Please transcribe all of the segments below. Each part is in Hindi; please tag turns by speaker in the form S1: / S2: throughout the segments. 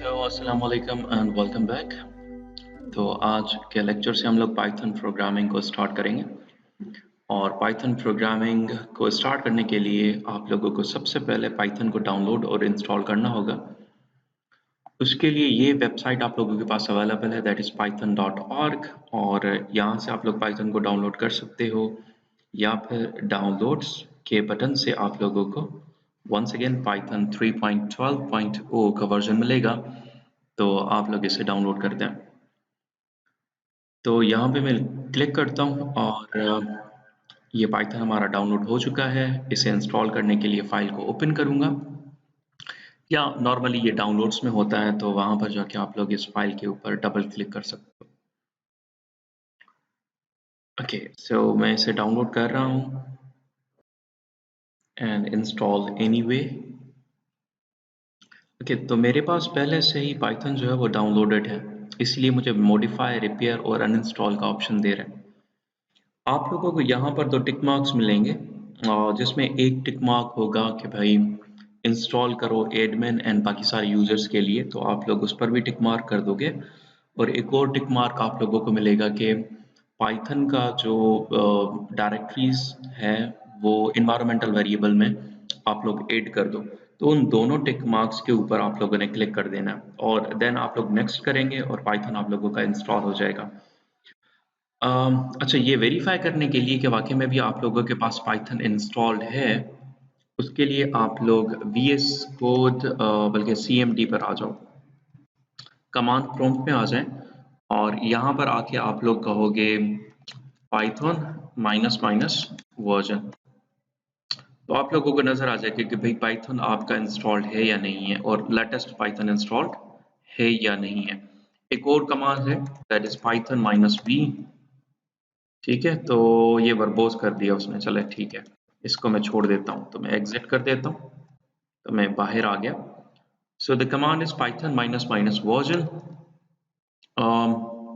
S1: अस्सलाम वालेकुम एंड वेलकम बैक। तो आज के लेक्चर से हम लोग पाइथन प्रोग्रामिंग को स्टार्ट करेंगे और पाइथन प्रोग्रामिंग को स्टार्ट करने के लिए आप लोगों को सबसे पहले पाइथन को डाउनलोड और इंस्टॉल करना होगा। उसके लिए ये वेबसाइट आप लोगों के पास अवेलेबल है, दैट इज़ python.org, और यहाँ से आप लोग पाइथन को डाउनलोड कर सकते हो या फिर डाउनलोड्स के बटन से आप लोगों को वंस अगेन पाइथन 3.12.0 का वर्जन मिलेगा, तो आप लोग इसे डाउनलोड कर दें। तो यहाँ पे मैं क्लिक करता हूँ और ये पाइथन हमारा डाउनलोड हो चुका है। इसे इंस्टॉल करने के लिए फाइल को ओपन करूँगा, या नॉर्मली ये डाउनलोड्स में होता है तो वहाँ पर जाके आप लोग इस फाइल के ऊपर डबल क्लिक कर सकते हो। ओके, सो मैं इसे डाउनलोड कर रहा हूँ एंड इंस्टॉल एनीवे। ओके, तो मेरे पास पहले से ही पाइथन जो है वो डाउनलोडेड है, इसलिए मुझे मॉडिफाई, रिपेयर और अनइंस्टॉल का ऑप्शन दे रहे हैं। आप लोगों को यहाँ पर 2 टिक मार्क्स मिलेंगे, जिसमें एक टिक मार्क होगा कि भाई इंस्टॉल करो एडमिन एंड बाकी सारे यूजर्स के लिए, तो आप लोग उस पर भी टिक मार्क कर दोगे। और एक और टिक मार्क आप लोगों को मिलेगा कि पाइथन का जो डायरेक्टरीज है वो इन्वायरमेंटल वेरिएबल में आप लोग ऐड कर दो। तो उन दोनों टिक मार्क्स के ऊपर आप लोगों ने क्लिक कर देना है और देन आप लोग नेक्स्ट करेंगे और पाइथन आप लोगों का इंस्टॉल हो जाएगा। अच्छा, ये वेरीफाई करने के लिए कि वाकई में भी आप लोगों के पास पाइथन इंस्टॉल्ड है, उसके लिए आप लोग VS कोड बल्कि CMD पर आ जाओ, कमांड प्रॉम्प्ट में आ जाएं और यहाँ पर आके आप लोग कहोगे पाइथन माइनस माइनस वर्जन। तो आप लोगों को नजर आ जाएगा कि भाई पाइथन आपका इंस्टॉल्ड है या नहीं है और लेटेस्ट पाइथन इंस्टॉल्ड है या नहीं है। एक और कमांड है that is Python minus V। ठीक है, तो ये वर्बोज कर दिया उसने, चले ठीक है, इसको मैं छोड़ देता हूँ, तो मैं एग्जिट कर देता हूँ, तो मैं बाहर आ गया। So the command is Python minus minus version.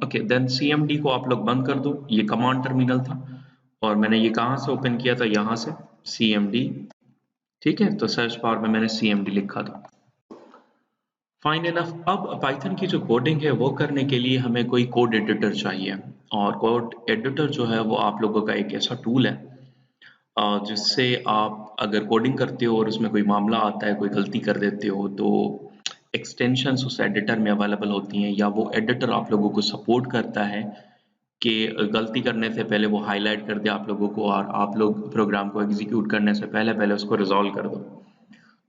S1: Okay, then CMD को आप लोग बंद कर दो, ये कमांड टर्मिनल था और मैंने ये कहाँ से ओपन किया था, यहाँ से CMD। ठीक है, तो सर्च बार में मैंने CMD लिखा था। Fine enough. अब पाइथन की जो कोडिंग है वो करने के लिए हमें कोई कोड एडिटर चाहिए, और कोड एडिटर जो है वो आप लोगों का एक ऐसा टूल है जिससे आप अगर कोडिंग करते हो और उसमें कोई मामला आता है, कोई गलती कर देते हो, तो एक्सटेंशंस उस एडिटर में अवेलेबल होती हैं, या वो एडिटर आप लोगों को सपोर्ट करता है कि गलती करने से पहले वो हाईलाइट कर दे आप लोगों को और आप लोग प्रोग्राम को एग्जीक्यूट करने से पहले पहले उसको रिजॉल्व कर दो।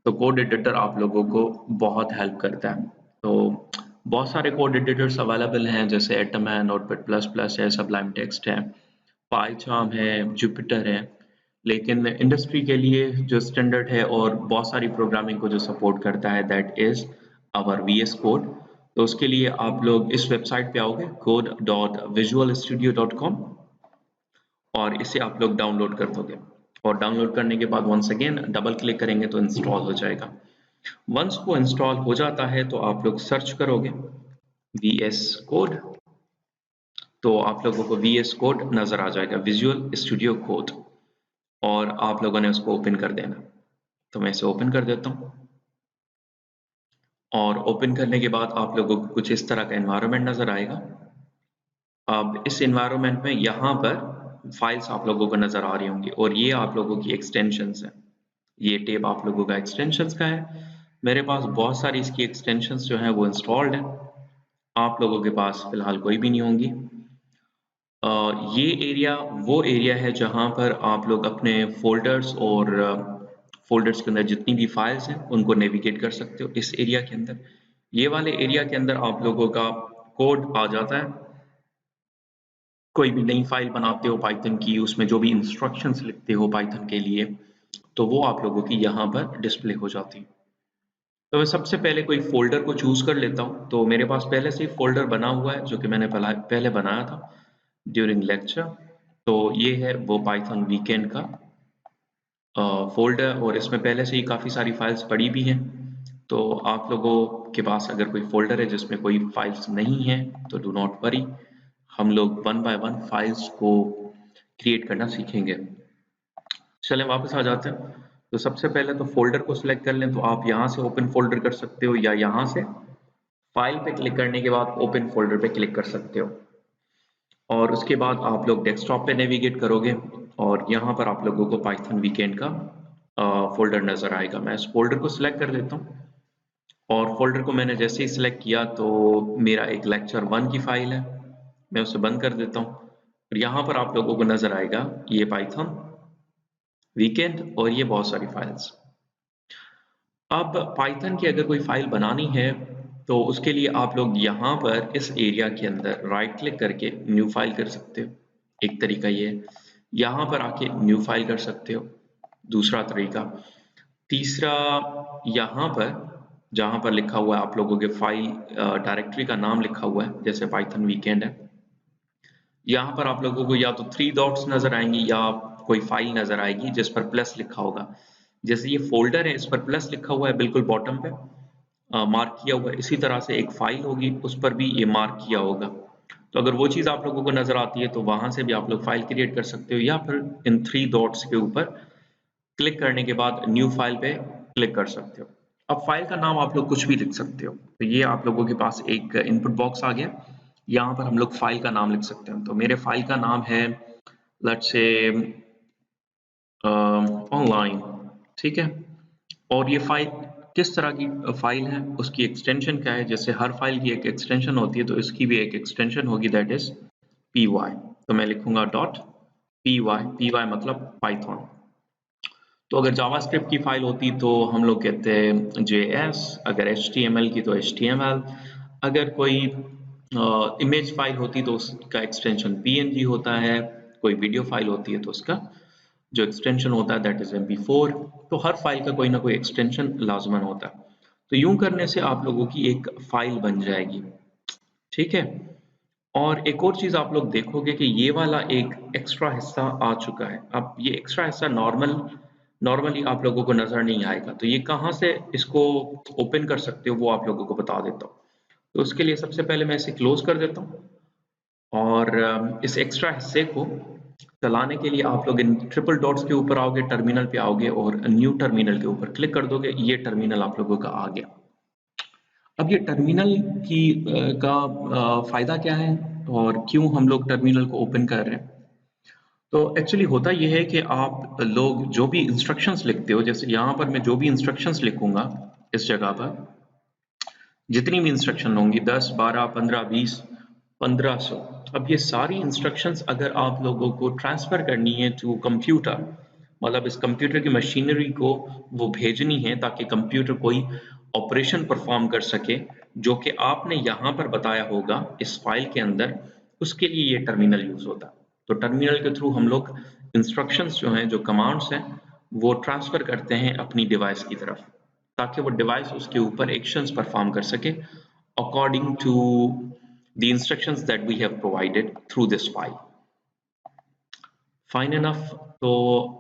S1: तो कोड एडिटर आप लोगों को बहुत हेल्प करता है। तो बहुत सारे कोड एडिटर्स अवेलेबल हैं, जैसे एटम है, नोटपैड प्लस प्लस है, सबलाइम टेक्स्ट है, पाइचार्म है, जुपिटर है। लेकिन इंडस्ट्री के लिए जो स्टैंडर्ड है और बहुत सारी प्रोग्रामिंग को जो सपोर्ट करता है, that is our VS code. तो उसके लिए आप लोग इस वेबसाइट पे आओगे code.visualstudio.com और इसे आप लोग डाउनलोड कर दोगे, और डाउनलोड करने के बाद वंस अगेन डबल क्लिक करेंगे तो इंस्टॉल हो जाएगा। वंस वो इंस्टॉल हो जाता है तो आप लोग सर्च करोगे VS कोड, तो आप लोगों को VS कोड नजर आ जाएगा, विजुअल स्टूडियो कोड, और आप लोगों ने उसको ओपन कर देना। तो मैं इसे ओपन कर देता हूँ और ओपन करने के बाद आप लोगों को कुछ इस तरह का एनवायरनमेंट नजर आएगा। अब इस एनवायरनमेंट में यहाँ पर फाइल्स आप लोगों को नजर आ रही होंगी और ये आप लोगों की एक्सटेंशंस हैं। ये टेब आप लोगों का एक्सटेंशंस का है। मेरे पास बहुत सारी इसकी एक्सटेंशंस जो हैं वो इंस्टॉल्ड हैं, आप लोगों के पास फिलहाल कोई भी नहीं होंगी। ये एरिया वो एरिया है जहाँ पर आप लोग अपने फोल्डर्स और फोल्डर्स के अंदर जितनी भी फाइल्स हैं उनको नेविगेट कर सकते हो। इस एरिया के अंदर, ये वाले एरिया के अंदर आप लोगों का कोड आ जाता है। कोई भी नई फाइल बनाते हो पाइथन की, उसमें जो भी इंस्ट्रक्शंस लिखते हो पाइथन के लिए, तो वो आप लोगों की यहाँ पर डिस्प्ले हो जाती है। तो मैं सबसे पहले कोई फोल्डर को चूज कर लेता हूँ। तो मेरे पास पहले से ही फोल्डर बना हुआ है जो कि मैंने पहले बनाया था ड्यूरिंग लेक्चर। तो ये है वो पाइथन वीकेंड का फोल्डर, और इसमें पहले से ही काफ़ी सारी फाइल्स पड़ी भी हैं। तो आप लोगों के पास अगर कोई फोल्डर है जिसमें कोई फाइल्स नहीं है तो डू नॉट वरी, हम लोग वन बाय वन फाइल्स को क्रिएट करना सीखेंगे। चलें वापस आ जाते हैं। तो सबसे पहले तो फोल्डर को सिलेक्ट कर लें, तो आप यहाँ से ओपन फोल्डर कर सकते हो या यहाँ से फाइल पे क्लिक करने के बाद ओपन फोल्डर पे क्लिक कर सकते हो और उसके बाद आप लोग डेस्कटॉप पे नेविगेट करोगे और यहाँ पर आप लोगों को पाइथन वीकेंड का फोल्डर नज़र आएगा। मैं इस फोल्डर को सिलेक्ट कर देता हूँ और फोल्डर को मैंने जैसे ही सिलेक्ट किया तो मेरा एक लेक्चर 1 की फाइल है, मैं उसे बंद कर देता हूँ और यहाँ पर आप लोगों को नज़र आएगा ये पाइथन वीकेंड और ये बहुत सारी फाइल्स। अब पाइथन की अगर कोई फाइल बनानी है तो उसके लिए आप लोग यहाँ पर इस एरिया के अंदर राइट क्लिक करके न्यू फाइल कर सकते हो, एक तरीका ये है। यहाँ पर आके न्यू फाइल कर सकते हो, दूसरा तरीका। तीसरा, यहाँ पर जहाँ पर लिखा हुआ है आप लोगों के फाइल डायरेक्टरी का नाम लिखा हुआ है, जैसे पाइथन वीकेंड है, यहाँ पर आप लोगों को या तो 3 डॉट्स नजर आएंगी या कोई फाइल नजर आएगी जिस पर प्लस लिखा होगा। जैसे ये फोल्डर है, इस पर प्लस लिखा हुआ है बिल्कुल बॉटम पे, मार्क किया हुआ है। इसी तरह से एक फाइल होगी, उस पर भी ये मार्क किया होगा। तो अगर वो चीज़ आप लोगों को नजर आती है तो वहां से भी आप लोग फाइल क्रिएट कर सकते हो या फिर इन 3 डॉट्स के ऊपर क्लिक करने के बाद न्यू फाइल पे क्लिक कर सकते हो। अब फाइल का नाम आप लोग कुछ भी लिख सकते हो। तो ये आप लोगों के पास एक इनपुट बॉक्स आ गया, यहाँ पर हम लोग फाइल का नाम लिख सकते हैं। तो मेरे फाइल का नाम है लेट्स से ऑनलाइन, ठीक है। और ये फाइल किस तरह की फाइल है, उसकी एक्सटेंशन क्या है। जैसे हर फाइल की एक एक्सटेंशन होती है तो इसकी भी एक एक्सटेंशन होगी, दैट इज py। तो मैं लिखूंगा डॉट py मतलब पाइथन। तो अगर जावास्क्रिप्ट की फाइल होती तो हम लोग कहते हैं JS, अगर HTML की तो HTML, अगर कोई इमेज फाइल होती तो उसका एक्सटेंशन PNG होता है, कोई वीडियो फाइल होती है तो उसका जो एक्सटेंशन होता है दैट इज MP4। तो हर फाइल का कोई ना कोई एक्सटेंशन लाजमन होता है। तो यूं करने से आप लोगों की एक फाइल बन जाएगी, ठीक है। और एक और चीज आप लोग देखोगे कि ये वाला एक एक्स्ट्रा हिस्सा आ चुका है। अब ये एक्स्ट्रा हिस्सा नॉर्मली आप लोगों को नजर नहीं आएगा, तो ये कहाँ से इसको ओपन कर सकते हो वो आप लोगों को बता देता हूँ। तो उसके लिए सबसे पहले मैं इसे क्लोज कर देता हूँ और इस एक्स्ट्रा हिस्से को चलाने के लिए आप लोग इन ट्रिपल डॉट्स के ऊपर आओगे, टर्मिनल पे आओगे और न्यू टर्मिनल के ऊपर क्लिक कर दोगे। ये टर्मिनल आप लोगों का आ गया। अब ये टर्मिनल की का फायदा क्या है और क्यों हम लोग टर्मिनल को ओपन कर रहे हैं। तो एक्चुअली होता ये है कि आप लोग जो भी इंस्ट्रक्शंस लिखते हो, जैसे यहाँ पर मैं जो भी इंस्ट्रक्शंस लिखूंगा इस जगह पर, जितनी भी इंस्ट्रक्शन होंगी 10, 12, 15, 20, 1500, अब ये सारी इंस्ट्रक्शंस अगर आप लोगों को ट्रांसफर करनी है टू कंप्यूटर, मतलब इस कंप्यूटर की मशीनरी को वो भेजनी है ताकि कंप्यूटर कोई ऑपरेशन परफॉर्म कर सके जो कि आपने यहाँ पर बताया होगा इस फाइल के अंदर, उसके लिए ये टर्मिनल यूज होता है। तो टर्मिनल के थ्रू हम लोग इंस्ट्रक्शंस जो हैं, जो कमांड्स हैं, वो ट्रांसफर करते हैं अपनी डिवाइस की तरफ ताकि वो डिवाइस उसके ऊपर एक्शंस परफॉर्म कर सके according to the instructions that we have provided through this file. Fine enough. तो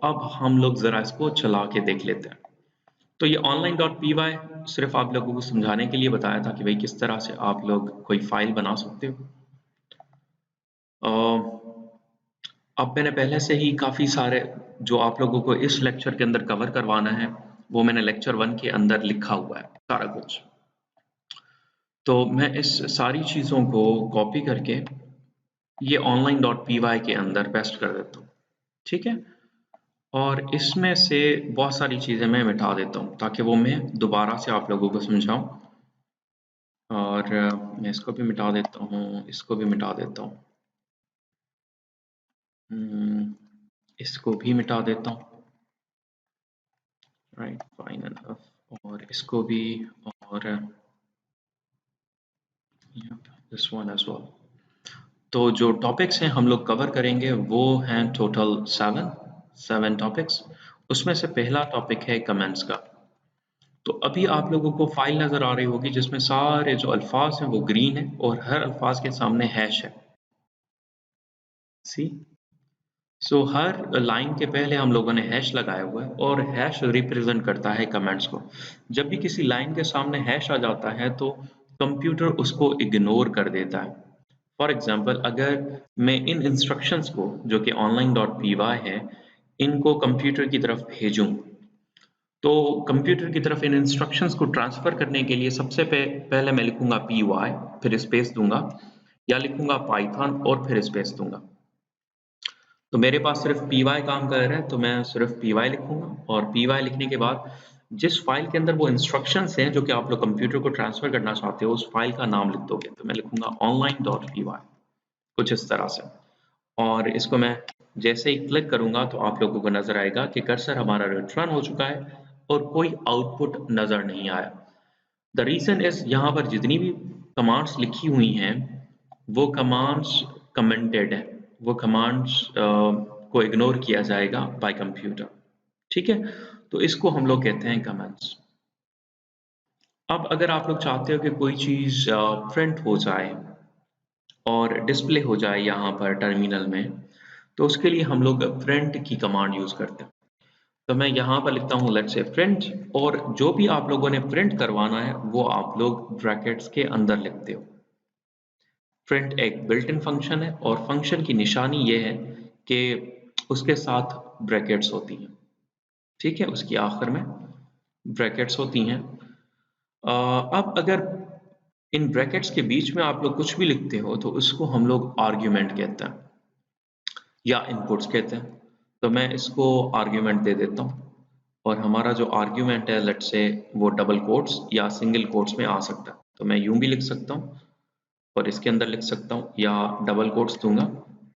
S1: अब हम लोग जरा इसको चला के देख लेते हैं। तो ये online.py सिर्फ आप लोगों को समझाने के लिए बताया था कि भाई किस तरह से आप लोग कोई फाइल बना सकते हो। अब मैंने पहले से ही काफ़ी सारे जो आप लोगों को इस लेक्चर के अंदर कवर करवाना है वो मैंने लेक्चर 1 के अंदर लिखा हुआ है सारा कुछ। तो मैं इस सारी चीज़ों को कॉपी करके ये online.py के अंदर पेस्ट कर देता हूँ, ठीक है। और इसमें से बहुत सारी चीज़ें मैं मिटा देता हूँ ताकि वो मैं दोबारा से आप लोगों को समझाऊँ। और मैं इसको भी मिटा देता हूँ, इसको भी मिटा देता हूँ, इसको भी मिटा देता हूँ, राइट, फाइन एनफ। और इसको भी, और दिस वन एज वेल। तो जो टॉपिक्स हैं हम लोग कवर करेंगे वो हैं टोटल 7 टॉपिक्स। उसमें से पहला टॉपिक है कमेंट्स का। तो अभी आप लोगों को फाइल नज़र आ रही होगी जिसमें सारे जो अल्फाज हैं वो ग्रीन है और हर अल्फाज के सामने हैश है। सी, सो हर लाइन के पहले हम लोगों ने हैश लगाया हुआ है और हैश रिप्रेजेंट करता है कमेंट्स को। जब भी किसी लाइन के सामने हैश आ जाता है तो कंप्यूटर उसको इग्नोर कर देता है। फॉर एग्जाम्पल, अगर मैं इन इंस्ट्रक्शंस को जो कि online.py है, इनको कंप्यूटर की तरफ भेजूं तो कंप्यूटर की तरफ इन इंस्ट्रक्शंस को ट्रांसफ़र करने के लिए सबसे पहले मैं लिखूँगा py, फिर स्पेस दूँगा, या लिखूँगा पाइथन और फिर स्पेस दूँगा। तो मेरे पास सिर्फ py काम कर रहा है, तो मैं सिर्फ py लिखूँगा, और py लिखने के बाद जिस फाइल के अंदर वो इंस्ट्रक्शंस हैं जो कि आप लोग कंप्यूटर को ट्रांसफ़र करना चाहते हो, उस फाइल का नाम लिख दोगे। तो मैं लिखूँगा online.py, कुछ इस तरह से। और इसको मैं जैसे ही क्लिक करूँगा तो आप लोगों को नज़र आएगा कि कर्सर हमारा रिटर्न हो चुका है और कोई आउटपुट नज़र नहीं आया। द रीज़न इज़ यहाँ पर जितनी भी कमांड्स लिखी हुई हैं, वो कमांड्स कमेंटेड हैं। वो कमांड्स को इग्नोर किया जाएगा बाय कंप्यूटर। ठीक है? तो इसको हम लोग कहते हैं कमेंट्स। अब अगर आप लोग चाहते हो कि कोई चीज़ प्रिंट हो जाए और डिस्प्ले हो जाए यहाँ पर टर्मिनल में, तो उसके लिए हम लोग प्रिंट की कमांड यूज़ करते हैं। तो मैं यहाँ पर लिखता हूँ लेट्स से प्रिंट, और जो भी आप लोगों ने प्रिंट करवाना है वो आप लोग ब्रैकेट्स के अंदर लिखते हो। प्रिंट एक बिल्ट इन फंक्शन है, और फंक्शन की निशानी ये है कि उसके साथ ब्रैकेट्स होती हैं। ठीक है, उसकी आखिर में ब्रैकेट्स होती हैं। अब अगर इन ब्रैकेट्स के बीच में आप लोग कुछ भी लिखते हो तो उसको हम लोग आर्ग्यूमेंट कहते हैं या इनपुट्स कहते हैं। तो मैं इसको आर्ग्यूमेंट दे देता हूँ, और हमारा जो आर्ग्यूमेंट है लेट्स से वो डबल कोट्स या सिंगल कोट्स में आ सकता है। तो मैं यूं भी लिख सकता हूँ और इसके अंदर लिख सकता हूँ, या डबल कोट्स दूंगा,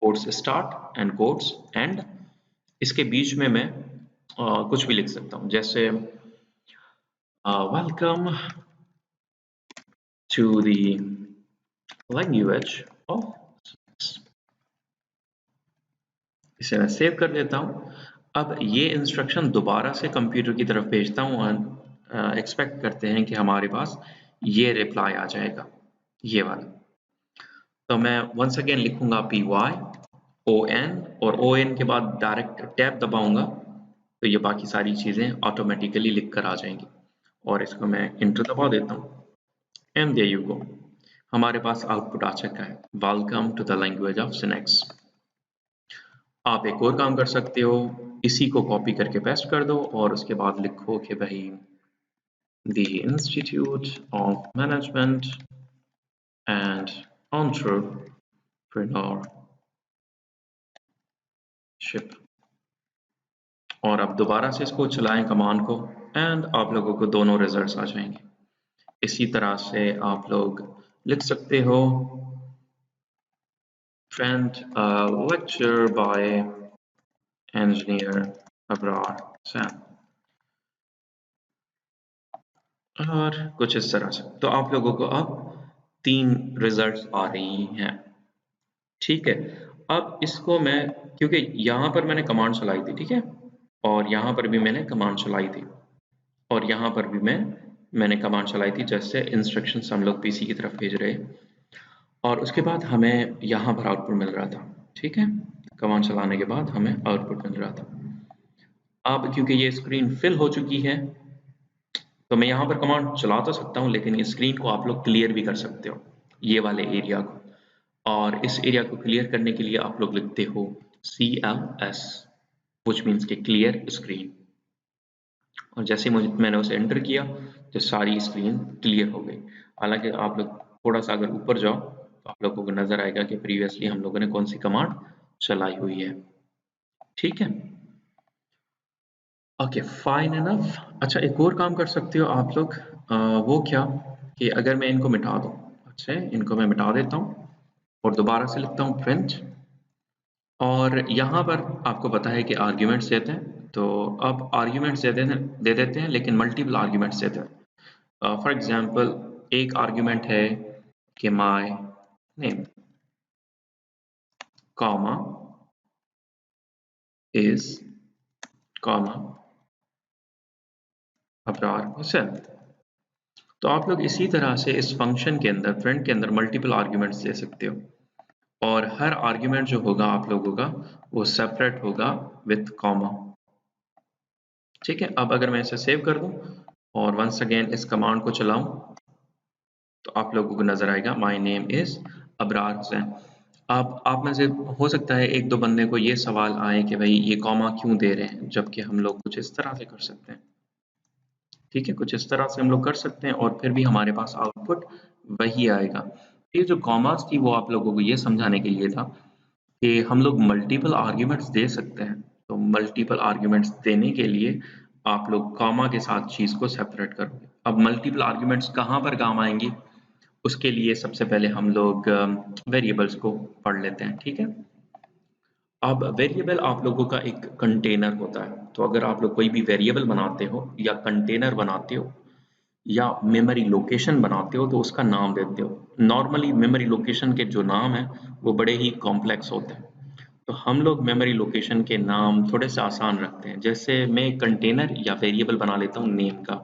S1: quotes start and quotes and, इसके बीच में मैं कुछ भी लिख सकता हूँ, जैसे welcome to the language of, इसे मैं सेव कर देता हूँ। अब ये इंस्ट्रक्शन दोबारा से कंप्यूटर की तरफ भेजता हूँ, और एक्सपेक्ट करते हैं कि हमारे पास ये रिप्लाई आ जाएगा, ये वाला। तो मैं वंस अगेन लिखूंगा py on, और on के बाद डायरेक्ट टैब दबाऊंगा तो ये बाकी सारी चीज़ें ऑटोमेटिकली लिख कर आ जाएंगी, और इसको मैं इंटर दबा देता हूँ, एंड देयर यू गो, हमारे पास आउटपुट आ चुका है, welcome to the language of सिनेक्स। आप एक और काम कर सकते हो, इसी को कॉपी करके पेस्ट कर दो और उसके बाद लिखो कि भाई the institute of management and entrepreneurship, और अब दोबारा से इसको चलाएं कमांड को, एंड आप लोगों को दोनों रिजल्ट्स आ जाएंगे। इसी तरह से आप लोग लिख सकते हो print a lecture by engineer Abrar Sen, और कुछ इस तरह से। तो आप लोगों को अब 3 रिजल्ट्स आ रही हैं। ठीक है, अब इसको मैं, क्योंकि यहाँ पर मैंने कमांड चलाई थी, ठीक है, और यहाँ पर भी मैंने कमांड चलाई थी, और यहाँ पर भी मैंने कमांड चलाई थी, जैसे इंस्ट्रक्शंस हम लोग पीसी की तरफ भेज रहे, और उसके बाद हमें यहाँ पर आउटपुट मिल रहा था। ठीक है, कमांड चलाने के बाद हमें आउटपुट मिल रहा था। अब क्योंकि ये स्क्रीन फिल हो चुकी है, तो मैं यहाँ पर कमांड चला तो सकता हूँ, लेकिन इस स्क्रीन को आप लोग क्लियर भी कर सकते हो, ये वाले एरिया को, और इस एरिया को क्लियर करने के लिए आप लोग लिखते हो CLS, which मीन्स के क्लियर स्क्रीन, और जैसे मैंने उसे एंटर किया तो सारी स्क्रीन क्लियर हो गई। हालांकि आप लोग थोड़ा सा अगर ऊपर जाओ तो आप लोगों को नजर आएगा कि प्रीवियसली हम लोगों ने कौन सी कमांड चलाई हुई है। ठीक है, ओके फाइन इनफ। अच्छा, एक और काम कर सकते हो आप लोग, वो क्या कि अगर मैं इनको मिटा दूँ, अच्छा इनको मैं मिटा देता हूँ और दोबारा से लिखता हूँ प्रिंट, और यहाँ पर आपको पता है कि आर्ग्यूमेंट्स देते हैं, तो अब आर्ग्यूमेंट्स दे देते हैं, लेकिन मल्टीपल आर्ग्यूमेंट्स देते हैं। फॉर एग्जांपल एक आर्ग्यूमेंट है कि my name comma is comma Abrar Hussain. तो आप लोग इसी तरह से इस फंक्शन के अंदर, प्रिंट के अंदर मल्टीपल आर्ग्यूमेंट्स दे सकते हो, और हर आर्ग्यूमेंट जो होगा आप लोगों का वो सेपरेट होगा विथ कॉमा। ठीक है, अब अगर मैं इसे सेव कर दूं और वंस अगेन इस कमांड को चलाऊं तो आप लोगों को नजर आएगा my name is Abrar Hussain. अब आप में से हो सकता है एक दो बंदे को ये सवाल आए कि भाई ये कॉमा क्यों दे रहे हैं, जबकि हम लोग कुछ इस तरह से कर सकते हैं। ठीक है, कुछ इस तरह से हम लोग कर सकते हैं और फिर भी हमारे पास आउटपुट वही आएगा। ये जो कॉमास थी वो आप लोगों को ये समझाने के लिए था कि हम लोग मल्टीपल आर्ग्यूमेंट्स दे सकते हैं। तो मल्टीपल आर्ग्यूमेंट्स देने के लिए आप लोग कॉमा के साथ चीज़ को सेपरेट करोगे। अब मल्टीपल आर्ग्यूमेंट्स कहाँ पर काम आएंगी, उसके लिए सबसे पहले हम लोग वेरिएबल्स को पढ़ लेते हैं, ठीक है। अब वेरिएबल आप लोगों का एक कंटेनर होता है। तो अगर आप लोग कोई भी वेरिएबल बनाते हो या कंटेनर बनाते हो या मेमोरी लोकेशन बनाते हो तो उसका नाम देते हो। नॉर्मली मेमोरी लोकेशन के जो नाम है वो बड़े ही कॉम्प्लेक्स होते हैं, तो हम लोग मेमोरी लोकेशन के नाम थोड़े से आसान रखते हैं। जैसे मैं कंटेनर या वेरिएबल बना लेता हूँ नेम का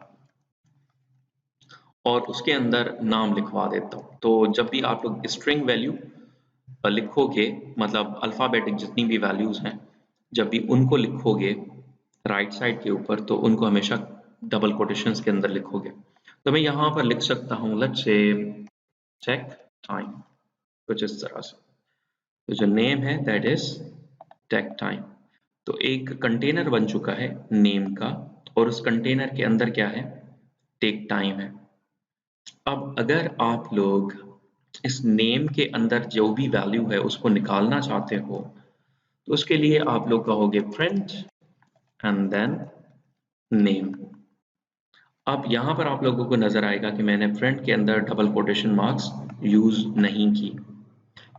S1: और उसके अंदर नाम लिखवा देता हूँ। तो जब भी आप लोग स्ट्रिंग वैल्यू लिखोगे, मतलब अल्फ़ाबेटिक जितनी भी वैल्यूज़ हैं, जब भी उनको लिखोगे राइट साइड के ऊपर तो उनको हमेशा डबल कोटेशंस के अंदर लिखोगे। तो मैं यहाँ पर लिख सकता हूँ लेट्स से चेक टाइम, कुछ इस तरह से। तो जो नेम है दैट इज टेक टाइम। तो एक कंटेनर बन चुका है नेम का और उस कंटेनर के अंदर क्या है, टेक टाइम है। अब अगर आप लोग इस नेम के अंदर जो भी वैल्यू है उसको निकालना चाहते हो तो उसके लिए आप लोग कहोगे प्रिंट एंड देन नेम। अब यहाँ पर आप लोगों को नजर आएगा कि मैंने प्रिंट के अंदर डबल कोटेशन मार्क्स यूज नहीं की,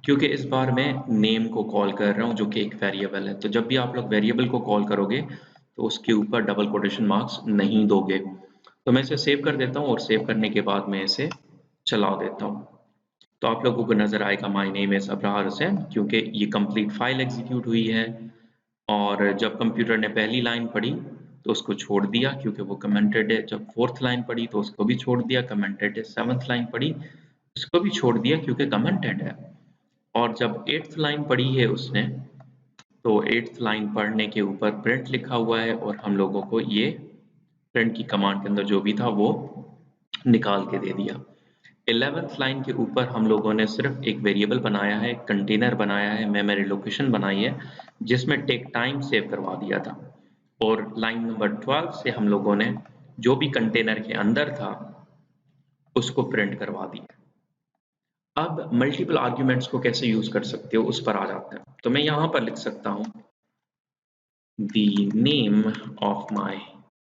S1: क्योंकि इस बार मैं नेम को कॉल कर रहा हूँ जो कि एक वेरिएबल है। तो जब भी आप लोग वेरिएबल को कॉल करोगे तो उसके ऊपर डबल कोटेशन मार्क्स नहीं दोगे। तो मैं इसे सेव कर देता हूँ और सेव करने के बाद मैं इसे चला देता हूँ। तो आप लोगों को नजर आएगा my name is Abrar Hussain, क्योंकि ये कंप्लीट फाइल एग्जीक्यूट हुई है। और जब कंप्यूटर ने पहली लाइन पढ़ी तो उसको छोड़ दिया क्योंकि वो कमेंटेड है। जब फोर्थ लाइन पढ़ी तो उसको भी छोड़ दिया, कमेंटेड है। सेवंथ लाइन पढ़ी उसको भी छोड़ दिया क्योंकि कमेंटेड है। और जब एट्थ लाइन पढ़ी है उसने तो एट्थ लाइन पढ़ने के ऊपर प्रिंट लिखा हुआ है और हम लोगों को ये प्रिंट की कमांड के अंदर जो भी था वो निकाल के दे दिया। 11th लाइन के ऊपर हम लोगों ने सिर्फ एक वेरिएबल बनाया है, कंटेनर बनाया है, मेमोरी लोकेशन बनाई है जिसमें टेक टाइम सेव करवा दिया था। और लाइन नंबर 12 से हम लोगों ने जो भी कंटेनर के अंदर था उसको प्रिंट करवा दिया। अब मल्टीपल आर्ग्यूमेंट्स को कैसे यूज कर सकते हो उस पर आ जाते हैं। तो मैं यहाँ पर लिख सकता हूँ the name of my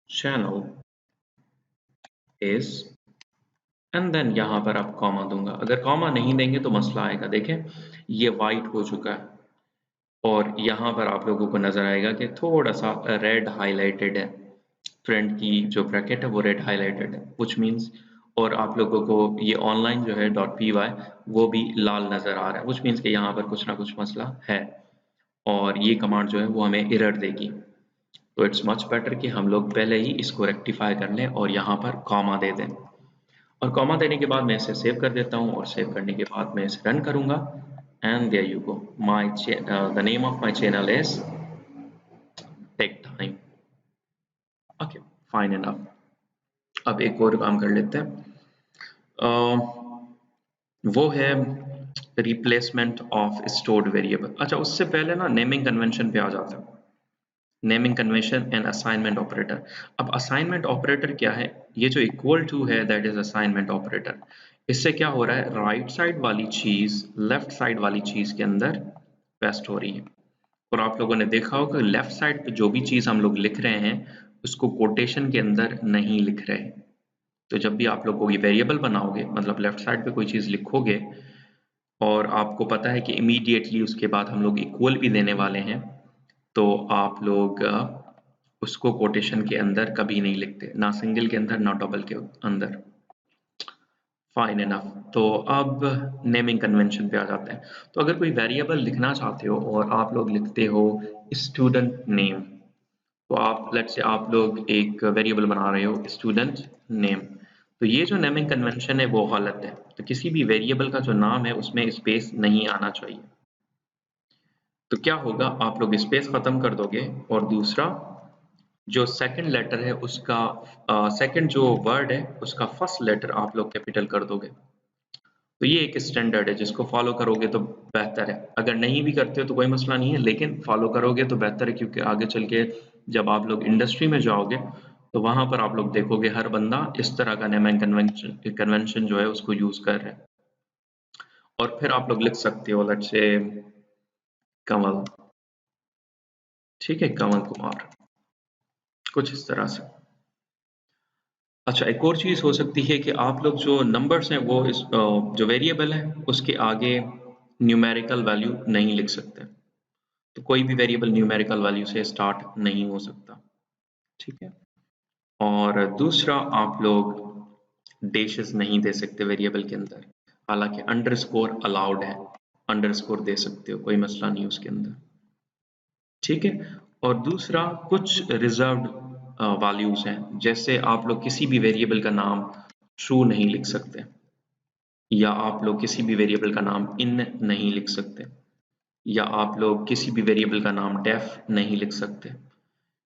S1: channel is and then यहाँ पर आप कॉमा दूंगा। अगर कॉमा नहीं देंगे तो मसला आएगा। देखें ये वाइट हो चुका है और यहाँ पर आप लोगों को नजर आएगा कि थोड़ा सा रेड हाईलाइटेड है। फ्रंट की जो ब्रैकेट है वो रेड हाईलाइटेड है व्हिच मींस, और आप लोगों को ये ऑनलाइन जो है .py वो भी लाल नजर आ रहा है व्हिच मींस कि यहाँ पर कुछ ना कुछ मसला है और ये कमांड जो है वो हमें एरर देगी। तो इट्स मच बेटर कि हम लोग पहले ही इसको रेक्टिफाई कर लें और यहाँ पर कॉमा दे दें। और कॉमा देने के बाद मैं इसे सेव कर देता हूँ और सेव करने के बाद मैं इसे रन करूँगा and there you go, my the name of my channel is Tech Time. Okay fine enough. अब एक और काम कर लेते हैं, वो है रिप्लेसमेंट ऑफ स्टोर्ड वेरिएबल। अच्छा उससे पहले ना नेमिंग कन्वेंशन पे आ जाता है। Naming convention and assignment operator. अब असाइनमेंट ऑपरेटर क्या है, ये जो इक्वल टू है दैट इज असाइनमेंट ऑपरेटर। इससे क्या हो रहा है, राइट साइड वाली चीज लेफ्ट साइड वाली चीज के अंदर पेस्ट हो रही है। और आप लोगों ने देखा होगा कि लेफ्ट साइड पे जो भी चीज हम लोग लिख रहे हैं उसको कोटेशन के अंदर नहीं लिख रहे। तो जब भी आप लोग कोई वेरिएबल बनाओगे, मतलब लेफ्ट साइड पे कोई चीज लिखोगे और आपको पता है कि इमीडिएटली उसके बाद हम लोग इक्वल भी देने वाले हैं, तो आप लोग उसको कोटेशन के अंदर कभी नहीं लिखते, ना सिंगल के अंदर ना डबल के अंदर। Fine enough. तो अब नेमिंग कन्वेंशन पे आ जाते हैं। तो अगर कोई वेरिएबल लिखना चाहते हो और आप लोग लिखते हो स्टूडेंट नेम, तो आप लेट्स से आप लोग एक वेरिएबल बना रहे हो स्टूडेंट नेम, तो ये जो नेमिंग कन्वेंशन है वो गलत है। तो किसी भी वेरिएबल का जो नाम है उसमें स्पेस नहीं आना चाहिए। तो क्या होगा, आप लोग स्पेस खत्म कर दोगे और दूसरा जो सेकंड लेटर है उसका सेकंड जो वर्ड है उसका फर्स्ट लेटर आप लोग कैपिटल कर दोगे। तो ये एक स्टैंडर्ड है जिसको फॉलो करोगे तो बेहतर है। अगर नहीं भी करते हो तो कोई मसला नहीं है, लेकिन फॉलो करोगे तो बेहतर है क्योंकि आगे चल के जब आप लोग इंडस्ट्री में जाओगे तो वहां पर आप लोग देखोगे हर बंदा इस तरह का नेमिंग कन्वेंशन जो है उसको यूज कर रहे हैं। और फिर आप लोग लिख सकते हो लेट्स से कमल, ठीक है, कमल कुमार, कुछ इस तरह से। अच्छा, एक और चीज हो सकती है कि आप लोग जो नंबर्स हैं वो जो वेरिएबल है उसके आगे न्यूमेरिकल वैल्यू नहीं लिख सकते। तो कोई भी वेरिएबल न्यूमेरिकल वैल्यू से स्टार्ट नहीं हो सकता, ठीक है। और दूसरा, आप लोग डैशेस नहीं दे सकते वेरिएबल के अंदर, हालांकि अंडरस्कोर अलाउड है, अंडरस्कोर दे सकते हो, कोई मसला नहीं उसके अंदर, ठीक है। और दूसरा, कुछ रिजर्व्ड वैल्यूज हैं, जैसे आप लोग किसी भी वेरिएबल का नाम ट्रू नहीं लिख सकते, या आप लोग किसी भी वेरिएबल का नाम इन नहीं लिख सकते, या आप लोग किसी भी वेरिएबल का नाम डेफ नहीं लिख सकते,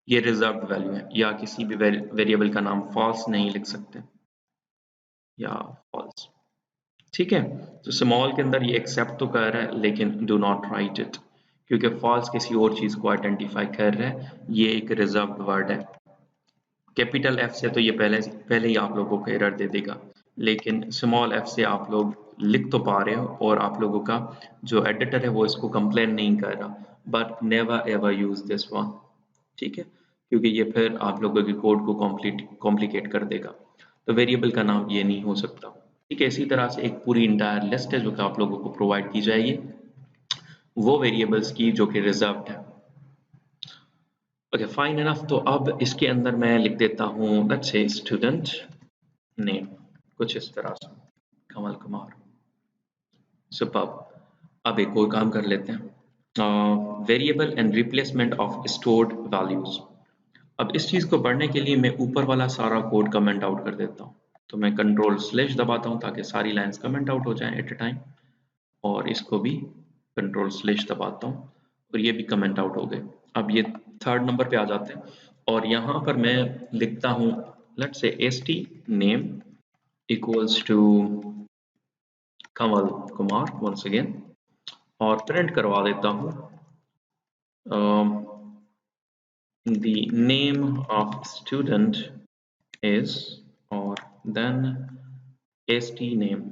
S1: ये रिजर्व्ड वैल्यू है। या किसी भी वेरिएबल का नाम फॉल्स नहीं लिख सकते, या फॉल्स, ठीक है। तो स्मॉल के अंदर ये एक्सेप्ट तो कर रहा है, लेकिन डू नॉट राइट इट, क्योंकि फॉल्स किसी और चीज को आइडेंटिफाई कर रहा है, ये एक रिजर्व्ड वर्ड है। कैपिटल एफ से तो ये पहले पहले ही आप लोगों को एरर दे देगा, लेकिन स्मॉल एफ से आप लोग लिख तो पा रहे हो, और आप लोगों का जो एडिटर है वो इसको कंप्लेन नहीं कर रहा, but never ever use this one, ठीक है, क्योंकि ये फिर आप लोगों के कोड को कॉम्प्लिकेट कर देगा। तो वेरिएबल का नाम ये नहीं हो सकता, ठीक है। इसी तरह से एक पूरी इंटायर लिस्ट है जो कि आप लोगों को प्रोवाइड की जाएगी वो वेरिएबल्स की जो कि रिजर्व्ड है। Okay, fine enough. तो अब इसके अंदर मैं लिख देता हूँ लेट्स से स्टूडेंट नेम, कुछ इस तरह से, कमल कुमार, सुपर्ब। अब एक और काम कर लेते हैं, variable and replacement of stored values. अब इस चीज को पढ़ने के लिए मैं ऊपर वाला सारा कोड कमेंट आउट कर देता हूँ। तो मैं कंट्रोल स्लैश दबाता हूँ ताकि सारी लाइंस कमेंट आउट हो जाएं एट ए टाइम, और इसको भी कंट्रोल स्लैश दबाता हूँ और ये भी कमेंट आउट हो गए। अब ये थर्ड नंबर पे आ जाते हैं, और यहाँ पर मैं लिखता हूँ let's say st name equals to Kamal Kumar once again, और प्रिंट करवा देता हूँ the name of student is, और then st name,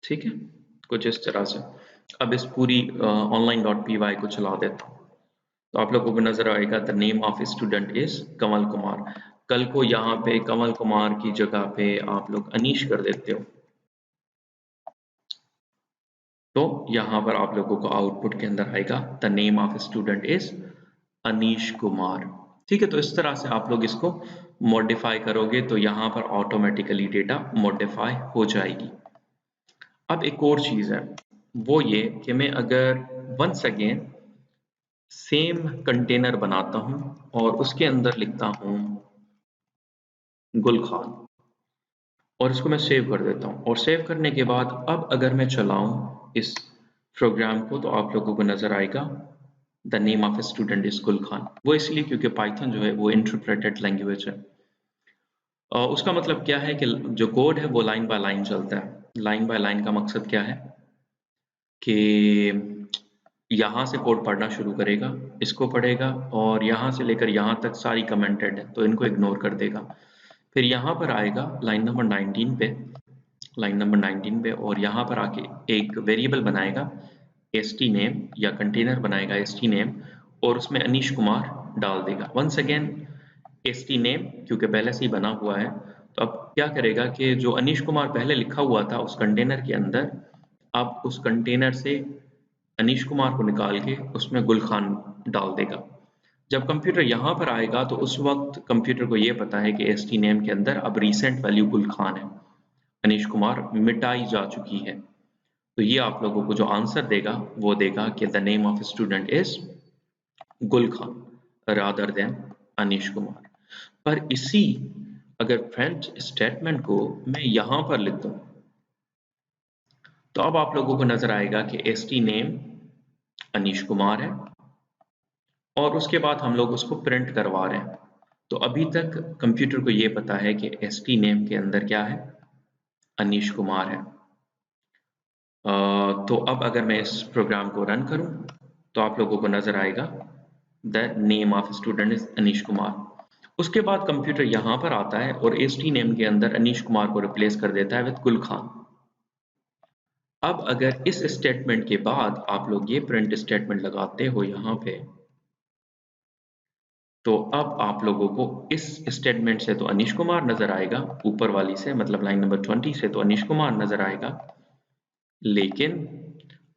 S1: ठीक है, कुछ इस तरह से। अब इस पूरी online.py को चला देता हूँ, तो आप लोगों को नजर आएगा the name of student is Kamal Kumar. कल को यहाँ पे कमल कुमार की जगह पे आप लोग अनीश कर देते हो, तो यहाँ पर आप लोगों को आउटपुट के अंदर आएगा the name of student is Anish Kumar, ठीक है। तो इस तरह से आप लोग इसको मॉडिफाई करोगे तो यहाँ पर ऑटोमेटिकली डेटा मॉडिफाई हो जाएगी। अब एक और चीज है, वो ये कि मैं अगर वंस अगेन सेम कंटेनर बनाता हूं और उसके अंदर लिखता हूं गुल खान, और इसको मैं सेव कर देता हूँ, और सेव करने के बाद अब अगर मैं चलाऊं इस प्रोग्राम को तो आप लोगों को नजर आएगा the name of a student is गुल खान। वो इसलिए क्योंकि पाइथन जो है वो इंटरप्रेटेड लैंग्वेज है। उसका मतलब क्या है कि जो कोड है वो लाइन बाय लाइन चलता है। लाइन बाय लाइन का मकसद क्या है कि यहाँ से कोड पढ़ना शुरू करेगा, इसको पढ़ेगा, और यहाँ से लेकर यहाँ तक सारी कमेंटेड है तो इनको इग्नोर कर देगा। फिर यहाँ पर आएगा लाइन नंबर 19 पे, लाइन नंबर 19 पे, और यहाँ पर आके एक वेरिएबल बनाएगा st नेम, या कंटेनर बनाएगा st नेम, और उसमें अनीश कुमार डाल देगा। वंस अगेन st नेम क्योंकि पहले से ही बना हुआ है, तो अब क्या करेगा कि जो अनीश कुमार पहले लिखा हुआ था उस कंटेनर के अंदर, अब उस कंटेनर से अनीश कुमार को निकाल के उसमें गुल खान डाल देगा। जब कंप्यूटर यहाँ पर आएगा तो उस वक्त कंप्यूटर को ये पता है कि st नेम के अंदर अब रीसेंट वैल्यू गुल खान है, अनीश कुमार मिटाई जा चुकी है। तो ये आप लोगों को जो आंसर देगा वो देगा कि the name of student is गुल खान रादर देन अनीश कुमार। पर इसी अगर फ्रेंच स्टेटमेंट को मैं यहाँ पर लिख दूं तो अब आप लोगों को नजर आएगा कि st नेम अनीश कुमार है, और उसके बाद हम लोग उसको प्रिंट करवा रहे हैं। तो अभी तक कंप्यूटर को ये पता है कि st नेम के अंदर क्या है, अनीश कुमार है। तो अब अगर मैं इस प्रोग्राम को रन करूं तो आप लोगों को नजर आएगा the name of student is Anish Kumar. उसके बाद कंप्यूटर यहाँ पर आता है और st नेम के अंदर अनीश कुमार को रिप्लेस कर देता है विद गुल खान। अब अगर इस स्टेटमेंट के बाद आप लोग ये प्रिंट स्टेटमेंट लगाते हो यहाँ पे, तो अब आप लोगों को इस स्टेटमेंट से तो अनीश कुमार नजर आएगा, ऊपर वाली से मतलब लाइन नंबर 20 से तो अनीश कुमार नजर आएगा, लेकिन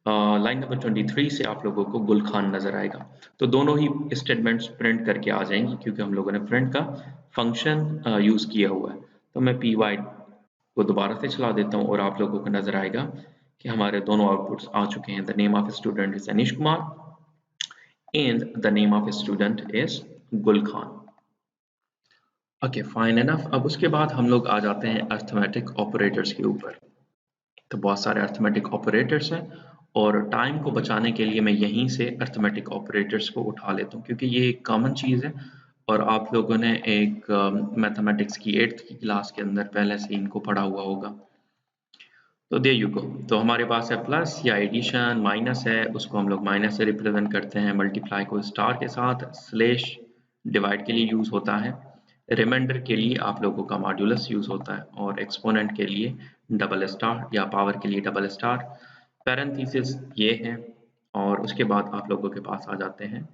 S1: लाइन नंबर 23 से आप लोगों को गुल खान नजर आएगा। तो दोनों ही स्टेटमेंट्स प्रिंट करके आ जाएंगी क्योंकि हम लोगों ने प्रिंट का फंक्शन यूज किया हुआ है। तो मैं पी वाई को दोबारा से चला देता हूँ और आप लोगों को नजर आएगा कि हमारे दोनों आउटपुट्स आ चुके हैं। The name of student is Anish Kumar and the name of student is गुल खान। Okay fine enough. अब उसके बाद हम लोग आ जाते हैं अर्थमेटिक ऑपरेटर्स के ऊपर। तो बहुत सारे अर्थमेटिक ऑपरेटर्स हैं और टाइम को बचाने के लिए मैं यहीं से अर्थमेटिक ऑपरेटर्स को उठा लेता हूँ क्योंकि ये एक कॉमन चीज़ है और आप लोगों ने एक मैथमेटिक्स की 8th की क्लास के अंदर पहले से इनको पढ़ा हुआ होगा। तो देयर यू गो। तो हमारे पास है प्लस या एडिशन, माइनस है उसको हम लोग माइनस से रिप्रेजेंट करते हैं, मल्टीप्लाई को स्टार के साथ, स्लेश डिवाइड के लिए यूज़ होता है, रिमाइंडर के लिए आप लोगों का मॉड्यूलस यूज़ होता है और एक्सपोनेंट के लिए डबल स्टार या पावर के लिए डबल स्टार। पैरेंथेसिस ये है और उसके बाद आप लोगों के पास आ जाते हैं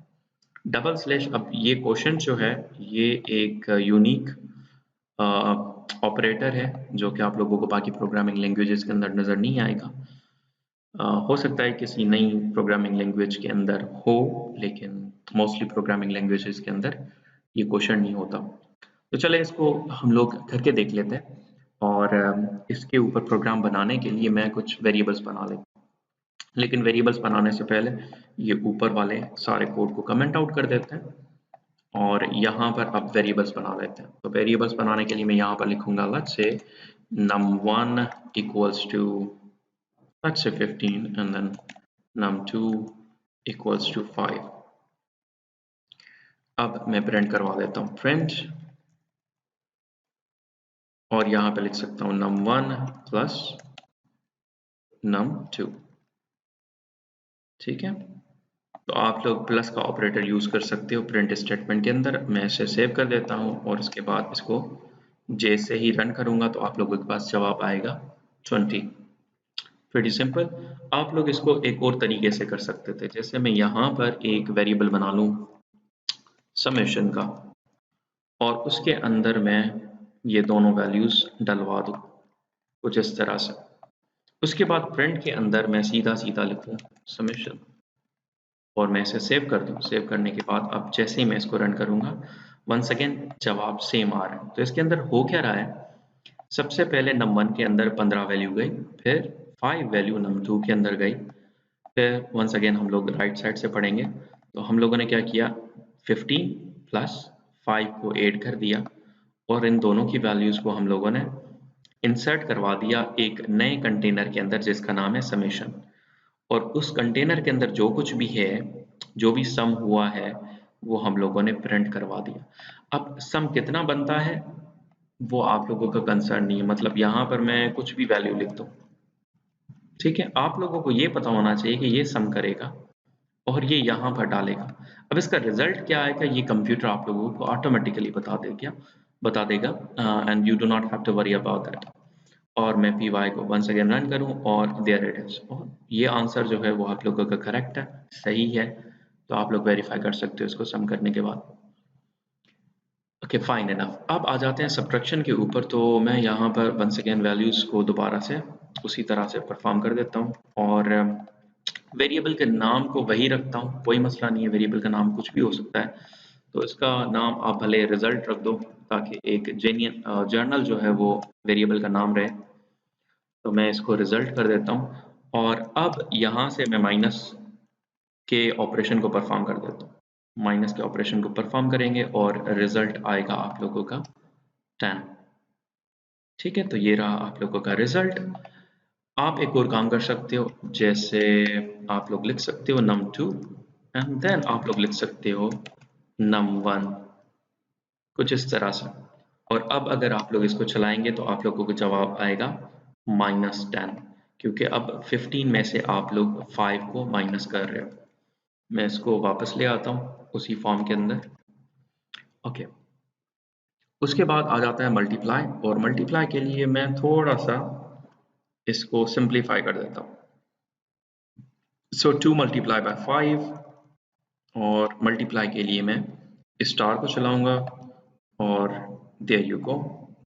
S1: डबल स्लैश। अब ये क्वेश्चन जो है ये एक यूनिक ऑपरेटर है जो कि आप लोगों को बाकी प्रोग्रामिंग लैंग्वेजेस के अंदर नज़र नहीं आएगा। हो सकता है किसी नई प्रोग्रामिंग लैंग्वेज के अंदर हो, लेकिन मोस्टली प्रोग्रामिंग लैंग्वेजेस के अंदर ये क्वेश्चन नहीं होता। तो चले इसको हम लोग करके देख लेते हैं और इसके ऊपर प्रोग्राम बनाने के लिए मैं कुछ वेरिएबल्स बना लेता हूँ, लेकिन वेरिएबल्स बनाने से पहले ये ऊपर वाले सारे कोड को कमेंट आउट कर देते हैं और यहाँ पर अब वेरिएबल्स बना लेते हैं। तो वेरिएबल्स बनाने के लिए मैं यहाँ पर लिखूंगा let's say num1 equals to let's say 15 and then num2 equals to 5। अब मैं प्रिंट करवा देता हूँ प्रिंट और यहाँ पे लिख सकता हूँ num1 प्लस num2। ठीक है, तो आप लोग प्लस का ऑपरेटर यूज कर सकते हो प्रिंट स्टेटमेंट के अंदर। मैं इसे सेव कर देता हूँ और इसके बाद इसको जैसे ही रन करूंगा तो आप लोगों के पास जवाब आएगा 20। Pretty simple. आप लोग इसको एक और तरीके से कर सकते थे, जैसे मैं यहाँ पर एक वेरिएबल बना लूँ समेशन का और उसके अंदर मैं ये दोनों वैल्यूज डलवा दूँ कुछ इस तरह से। उसके बाद प्रिंट के अंदर मैं सीधा सीधा लिखूँ समेशन और मैं इसे सेव कर दूँ। सेव करने के बाद अब जैसे ही मैं इसको रन करूँगा वंस अगेन जवाब सेम आ रहा है। तो इसके अंदर हो क्या रहा है, सबसे पहले num1 के अंदर 15 वैल्यू गई, फिर 5 वैल्यू num2 के अंदर गई, फिर वंस अगेन हम लोग राइट साइड से पढ़ेंगे। तो हम लोगों ने क्या किया 15 प्लस 5 को ऐड कर दिया और इन दोनों की वैल्यूज को हम लोगों ने इंसर्ट करवा दिया एक नए कंटेनर के अंदर जिसका नाम है समेशन। और उस कंटेनर के अंदर जो कुछ भी है, जो भी सम हुआ है वो हम लोगों ने प्रिंट करवा दिया। अब सम कितना बनता है वो आप लोगों का कंसर्न नहीं है, मतलब यहाँ पर मैं कुछ भी वैल्यू लिख दूँ, ठीक है। आप लोगों को ये पता होना चाहिए कि ये सम करेगा और ये यहाँ पर डालेगा। अब इसका रिजल्ट क्या आएगा ये कंप्यूटर आप लोगों को ऑटोमेटिकली बता देगा and you do not have to worry about that. और मैं पी वाई को वंस अगेन रन करूं और देयर इट इज, और ये आंसर जो है वो आप लोगों का करेक्ट है, सही है। तो आप लोग वेरीफाई कर सकते हो इसको सम करने के बाद। Okay fine enough. अब आ जाते हैं सब्ट्रैक्शन के ऊपर। तो मैं यहाँ पर वंस अगेन वैल्यूज को दोबारा से उसी तरह से परफॉर्म कर देता हूँ और वेरिएबल के नाम को वही रखता हूँ, कोई मसला नहीं है, वेरिएबल का नाम कुछ भी हो सकता है। तो इसका नाम आप भले रिजल्ट रख दो ताकि एक जेन्युइन जर्नल जो है वो वेरिएबल का नाम रहे। तो मैं इसको रिजल्ट कर देता हूँ और अब यहाँ से मैं माइनस के ऑपरेशन को परफॉर्म कर देता हूँ। माइनस के ऑपरेशन को परफॉर्म करेंगे और रिजल्ट आएगा आप लोगों का 10। ठीक है, तो ये रहा आप लोगों का रिजल्ट। आप एक और काम कर सकते हो, जैसे आप लोग लिख सकते हो num2 एंड देन आप लोग लिख सकते हो num1 कुछ इस तरह से। और अब अगर आप लोग इसको चलाएंगे तो आप लोगों को जवाब आएगा -10, क्योंकि अब 15 में से आप लोग 5 को माइनस कर रहे हो। मैं इसको वापस ले आता हूँ उसी फॉर्म के अंदर। ओके, उसके बाद आ जाता है मल्टीप्लाई, और मल्टीप्लाई के लिए मैं थोड़ा सा इसको सिंप्लीफाई कर देता हूँ। सो 2 मल्टीप्लाई बाय 5, और मल्टीप्लाई के लिए मैं स्टार को चलाऊंगा, और there you go,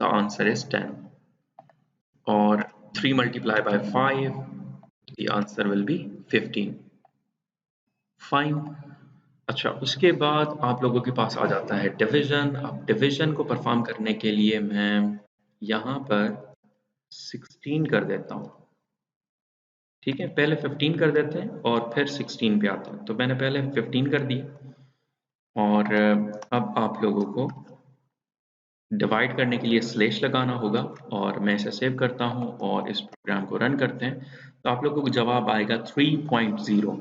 S1: the answer is 10। और 3 multiply by 5, the answer will be 15। Fine. अच्छा, उसके बाद आप लोगों के पास आ जाता है डिवीजन। अब डिवीजन को परफॉर्म करने के लिए मैं यहाँ पर 16 कर देता हूँ। ठीक है, पहले 15 कर देते हैं और फिर 16 पे आते हैं। तो मैंने पहले 15 कर दी, और अब आप लोगों को डिवाइड करने के लिए स्लैश लगाना होगा, और मैं इसे सेव करता हूँ और इस प्रोग्राम को रन करते हैं। तो आप लोगों को जवाब आएगा 3.0।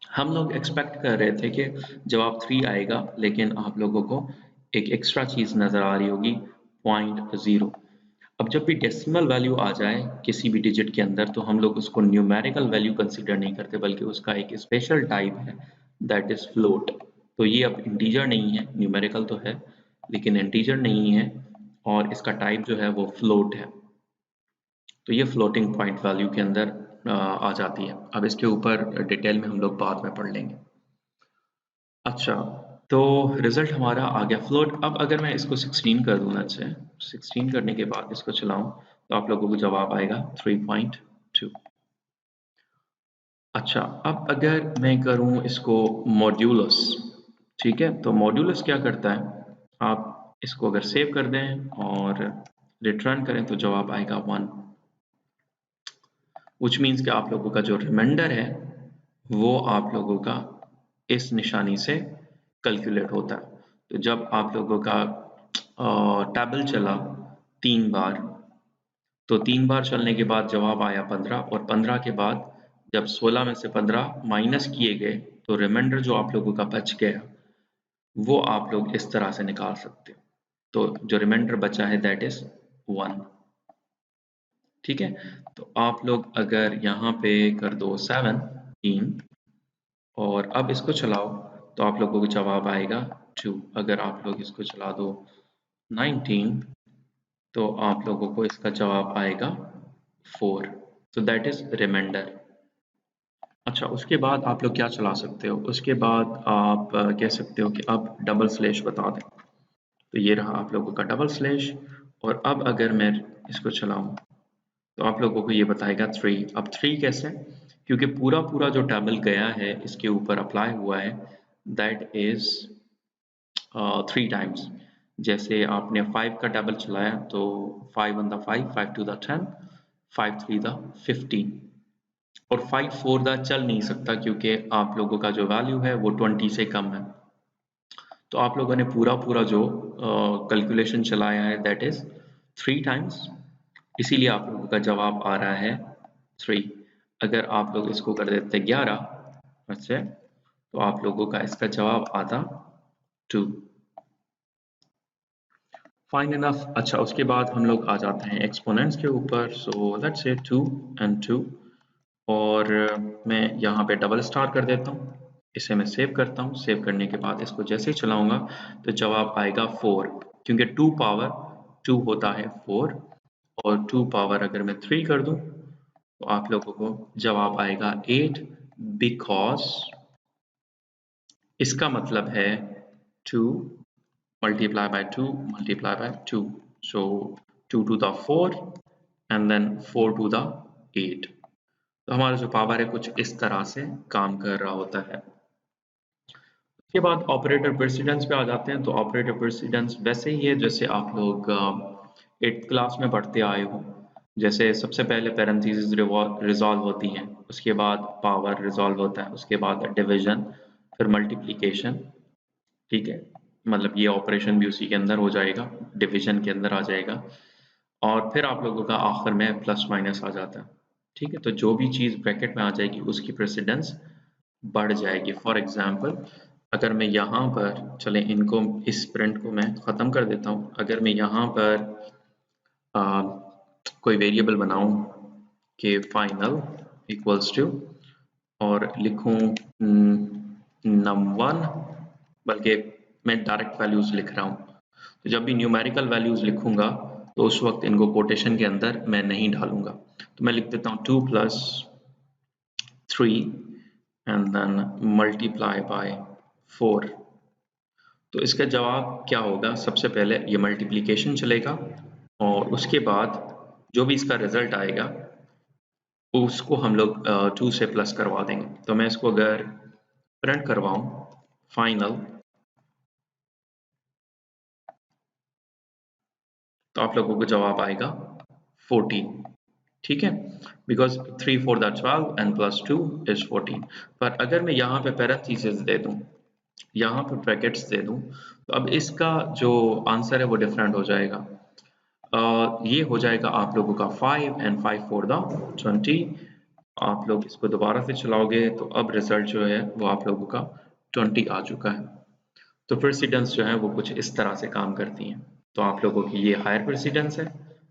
S1: हम लोग एक्सपेक्ट कर रहे थे कि जवाब 3 आएगा, लेकिन आप लोगों को एक एक्स्ट्रा चीज़ नज़र आ रही होगी, 0.0। अब जब भी डेसिमल वैल्यू आ जाए किसी भी डिजिट के अंदर, तो हम लोग उसको न्यूमेरिकल वैल्यू कंसीडर नहीं करते, बल्कि उसका एक स्पेशल टाइप है, दैट इज फ्लोट। तो ये अब इंटीजर नहीं है, न्यूमेरिकल तो है लेकिन इंटीजर नहीं है, और इसका टाइप जो है वो फ्लोट है। तो ये फ्लोटिंग पॉइंट वैल्यू के अंदर आ जाती है। अब इसके ऊपर डिटेल में हम लोग बाद में पढ़ लेंगे। अच्छा, तो रिजल्ट हमारा आ गया फ्लोट। अब अगर मैं इसको 16 कर दूँ ना, अच्छे 16 करने के बाद इसको चलाऊं, तो आप लोगों को जवाब आएगा 3.2। अच्छा, अब अगर मैं करूं इसको मॉड्यूलस, ठीक है, तो मॉड्यूलस क्या करता है, आप इसको अगर सेव कर दें और रिटर्न करें तो जवाब आएगा 1, विच मीन्स कि आप लोगों का जो रिमाइंडर है वो आप लोगों का इस निशानी से कैलकुलेट होता है। तो जब आप लोगों का टेबल चला 3 बार, तो 3 बार चलने के बाद जवाब आया 15, और 15 के बाद जब 16 में से 15 माइनस किए गए, तो रिमाइंडर जो आप लोगों का बच गया वो आप लोग इस तरह से निकाल सकते हो। तो जो रिमाइंडर बचा है दैट इज 1। ठीक है, तो आप लोग अगर यहाँ पे कर दो 17, और अब इसको चलाओ, तो आप लोगों को जवाब आएगा 2। अगर आप लोग इसको चला दो 19, तो आप लोगों को इसका जवाब आएगा 4। तो दैट इज रिमाइंडर। अच्छा, उसके बाद आप लोग क्या चला सकते हो, उसके बाद आप कह सकते हो कि अब डबल स्लैश बता दें। तो ये रहा आप लोगों का डबल स्लैश, और अब अगर मैं इसको चलाऊं, तो आप लोगों को ये बताएगा 3। अब 3 कैसे, क्योंकि पूरा पूरा जो टेबल गया है इसके ऊपर अप्लाई हुआ है, दैट इज 3 टाइम्स। जैसे आपने 5 का टेबल चलाया, तो 5 1 5, 5 2 10, 5 3 15, और 5 4 चल नहीं सकता क्योंकि आप लोगों का जो वैल्यू है वो 20 से कम है। तो आप लोगों ने पूरा पूरा जो कैलकुलेशन चलाया है दैट इज 3 टाइम्स, इसीलिए आप लोगों का जवाब आ रहा है 3। अगर आप लोग इसको कर देते 11, अच्छा, तो आप लोगों का इसका जवाब आता 2। Fine enough. अच्छा, उसके बाद हम लोग आ जाते हैं एक्सपोनेंट्स के ऊपर। सो लेट्स से 2 and 2, और मैं यहाँ पे डबल स्टार कर देता हूँ। इसे मैं सेव करता हूँ। सेव करने के बाद इसको जैसे ही चलाऊंगा तो जवाब आएगा 4, क्योंकि 2 पावर 2 होता है 4, और 2 पावर अगर मैं 3 कर दूं तो आप लोगों को जवाब आएगा 8, बिकॉज इसका मतलब है 2 multiply by 2 multiply by 2, so 2 to the 4 and then 4 to the 8। तो हमारा जो पावर है कुछ इस तरह से काम कर रहा होता है। उसके बाद ऑपरेटर प्रेसिडेंस पे आ जाते हैं। तो ऑपरेटर प्रेसिडेंस वैसे ही है जैसे आप लोग 8th क्लास में पढ़ते आए हो। जैसे सबसे पहले पैरेंथेसिस रिजॉल्व होती हैं, उसके बाद पावर रिजॉल्व होता है, उसके बाद डिवीजन, फिर मल्टीप्लिकेशन। ठीक है, मतलब ये ऑपरेशन भी उसी के अंदर हो जाएगा, डिवीजन के अंदर आ जाएगा, और फिर आप लोगों का आखिर में प्लस माइनस आ जाता है। ठीक है, तो जो भी चीज़ ब्रैकेट में आ जाएगी उसकी प्रेसिडेंस बढ़ जाएगी। फॉर एग्जाम्पल, अगर मैं यहाँ पर, चले इनको इस प्रिंट को मैं ख़त्म कर देता हूँ। अगर मैं यहाँ पर कोई वेरिएबल बनाऊँ कि फाइनल इक्वल्स टू, और लिखूँ num1, बल्कि मैं डायरेक्ट वैल्यूज लिख रहा हूँ। तो जब भी न्यूमेरिकल वैल्यूज लिखूंगा तो उस वक्त इनको कोटेशन के अंदर मैं नहीं डालूंगा। तो मैं लिख देता हूँ 2 + 3 एंड देन मल्टीप्लाई बाय 4। तो इसका जवाब क्या होगा? सबसे पहले ये मल्टीप्लिकेशन चलेगा और उसके बाद जो भी इसका रिजल्ट आएगा उसको हम लोग 2 से प्लस करवा देंगे। तो मैं इसको अगर प्रिंट करवाऊं फाइनल, तो आप लोगों को जवाब आएगा 14। ठीक है, बिकॉज 3 4 12 एंड प्लस 2 इज 14। पर अगर मैं यहाँ पे पैरेंथेसिस दे दूँ, यहाँ पे ब्रैकेट्स दे दूँ, तो अब इसका जो आंसर है वो डिफरेंट हो जाएगा। ये हो जाएगा आप लोगों का 5 एंड 5 4 20। आप लोग इसको दोबारा से चलाओगे तो अब रिजल्ट जो है वो आप लोगों का 20 आ चुका है। तो प्रेसिडेंस जो है वो कुछ इस तरह से काम करती हैं। तो आप लोगों की ये हायर प्रेसिडेंस है,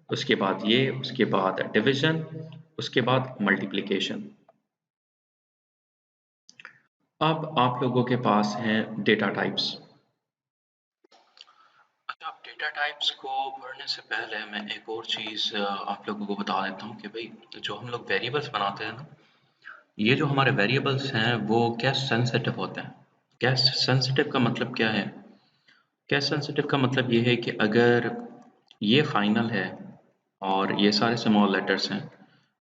S1: उसके बाद ये, उसके बाद डिवीजन, उसके बाद मल्टीप्लिकेशन। अब आप लोगों के पास हैं डेटा टाइप्स। अच्छा, आप डेटा टाइप्स को पढ़ने से पहले मैं एक और चीज़ आप लोगों को बता देता हूँ कि भाई जो हम लोग वेरिएबल्स बनाते हैं ना, ये जो हमारे वेरिएबल्स हैं वो कैश सेंसिटिव होते हैं। कैश सेंसिटिव का मतलब क्या है? कैश सेंसिटिव का मतलब ये है कि अगर ये फाइनल है और ये सारे स्मॉल लेटर्स हैं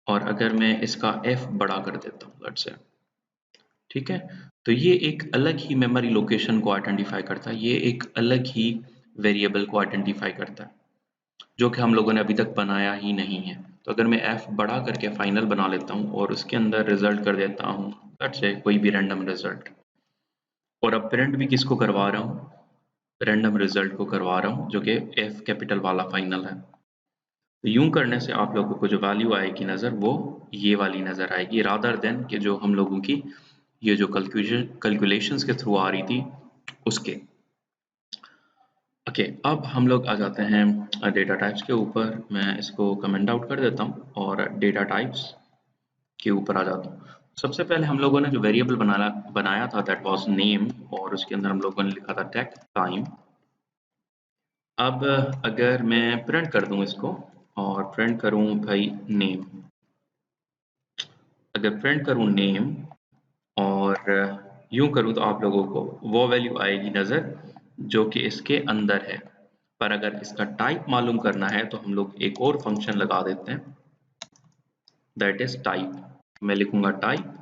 S1: और अगर मैं इसका f बड़ा कर देता हूँ लेट्स से, ठीक है, तो ये एक अलग ही मेमोरी लोकेशन को आइडेंटिफाई करता है, ये एक अलग ही वेरिएबल को आइडेंटिफाई करता है जो कि हम लोगों ने अभी तक बनाया ही नहीं है। तो अगर मैं f बड़ा करके फाइनल बना लेता हूँ और उसके अंदर रिजल्ट कर देता हूँ लेट्स से कोई भी रैंडम रिजल्ट, और अब प्रिंट भी किसको करवा रहा हूँ? रैंडम रिजल्ट को करवा रहा हूँ जो कि f कैपिटल वाला फाइनल है। तो यूं करने से आप लोगों को जो वैल्यू आएगी नज़र वो ये वाली नज़र आएगी, रादर देन कि जो हम लोगों की ये जो कैलकुलेशंस के थ्रू आ रही थी उसके। ओके, अब हम लोग आ जाते हैं डेटा टाइप्स के ऊपर। मैं इसको कमेंट आउट कर देता हूँ और डेटा टाइप्स के ऊपर आ जाता हूँ। सबसे पहले हम लोगों ने जो वेरिएबल बनाया था दैट वाज नेम, और उसके अंदर हम लोगों ने लिखा था टेक टाइम। अब अगर मैं प्रिंट कर दूं इसको और प्रिंट करूं भाई नेम, अगर प्रिंट करूं नेम और यूं करूं तो आप लोगों को वो वैल्यू आएगी नज़र जो कि इसके अंदर है। पर अगर इसका टाइप मालूम करना है तो हम लोग एक और फंक्शन लगा देते हैं दैट इज टाइप। मैं लिखूंगा type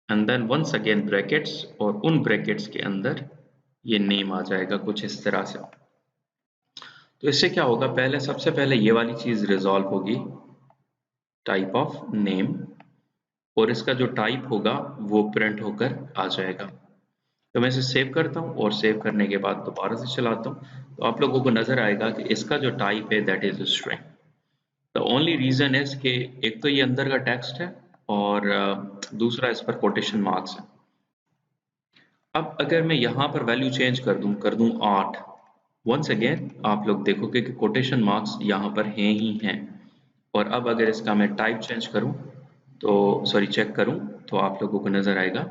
S1: and then once again brackets, और उन ब्रैकेट्स के अंदर ये नेम आ जाएगा कुछ इस तरह से। तो इससे क्या होगा? पहले सबसे पहले ये वाली चीज़ रिजॉल्व होगी, टाइप ऑफ नेम, और इसका जो टाइप होगा वो प्रिंट होकर आ जाएगा। तो मैं इसे सेव करता हूँ और सेव करने के बाद दोबारा से चलाता हूँ तो आप लोगों को नज़र आएगा कि इसका जो टाइप है that is string. The only reason is कि एक तो ये अंदर का टेक्स्ट है और दूसरा इस पर कोटेशन मार्क्स है। अब अगर मैं यहाँ पर वैल्यू चेंज कर दूँ 8, वंस अगेन आप लोग देखोगे कि कोटेशन मार्क्स यहाँ पर हैं ही हैं। और अब अगर इसका मैं टाइप चेंज करूँ तो सॉरी चेक करूँ तो आप लोगों को नज़र आएगा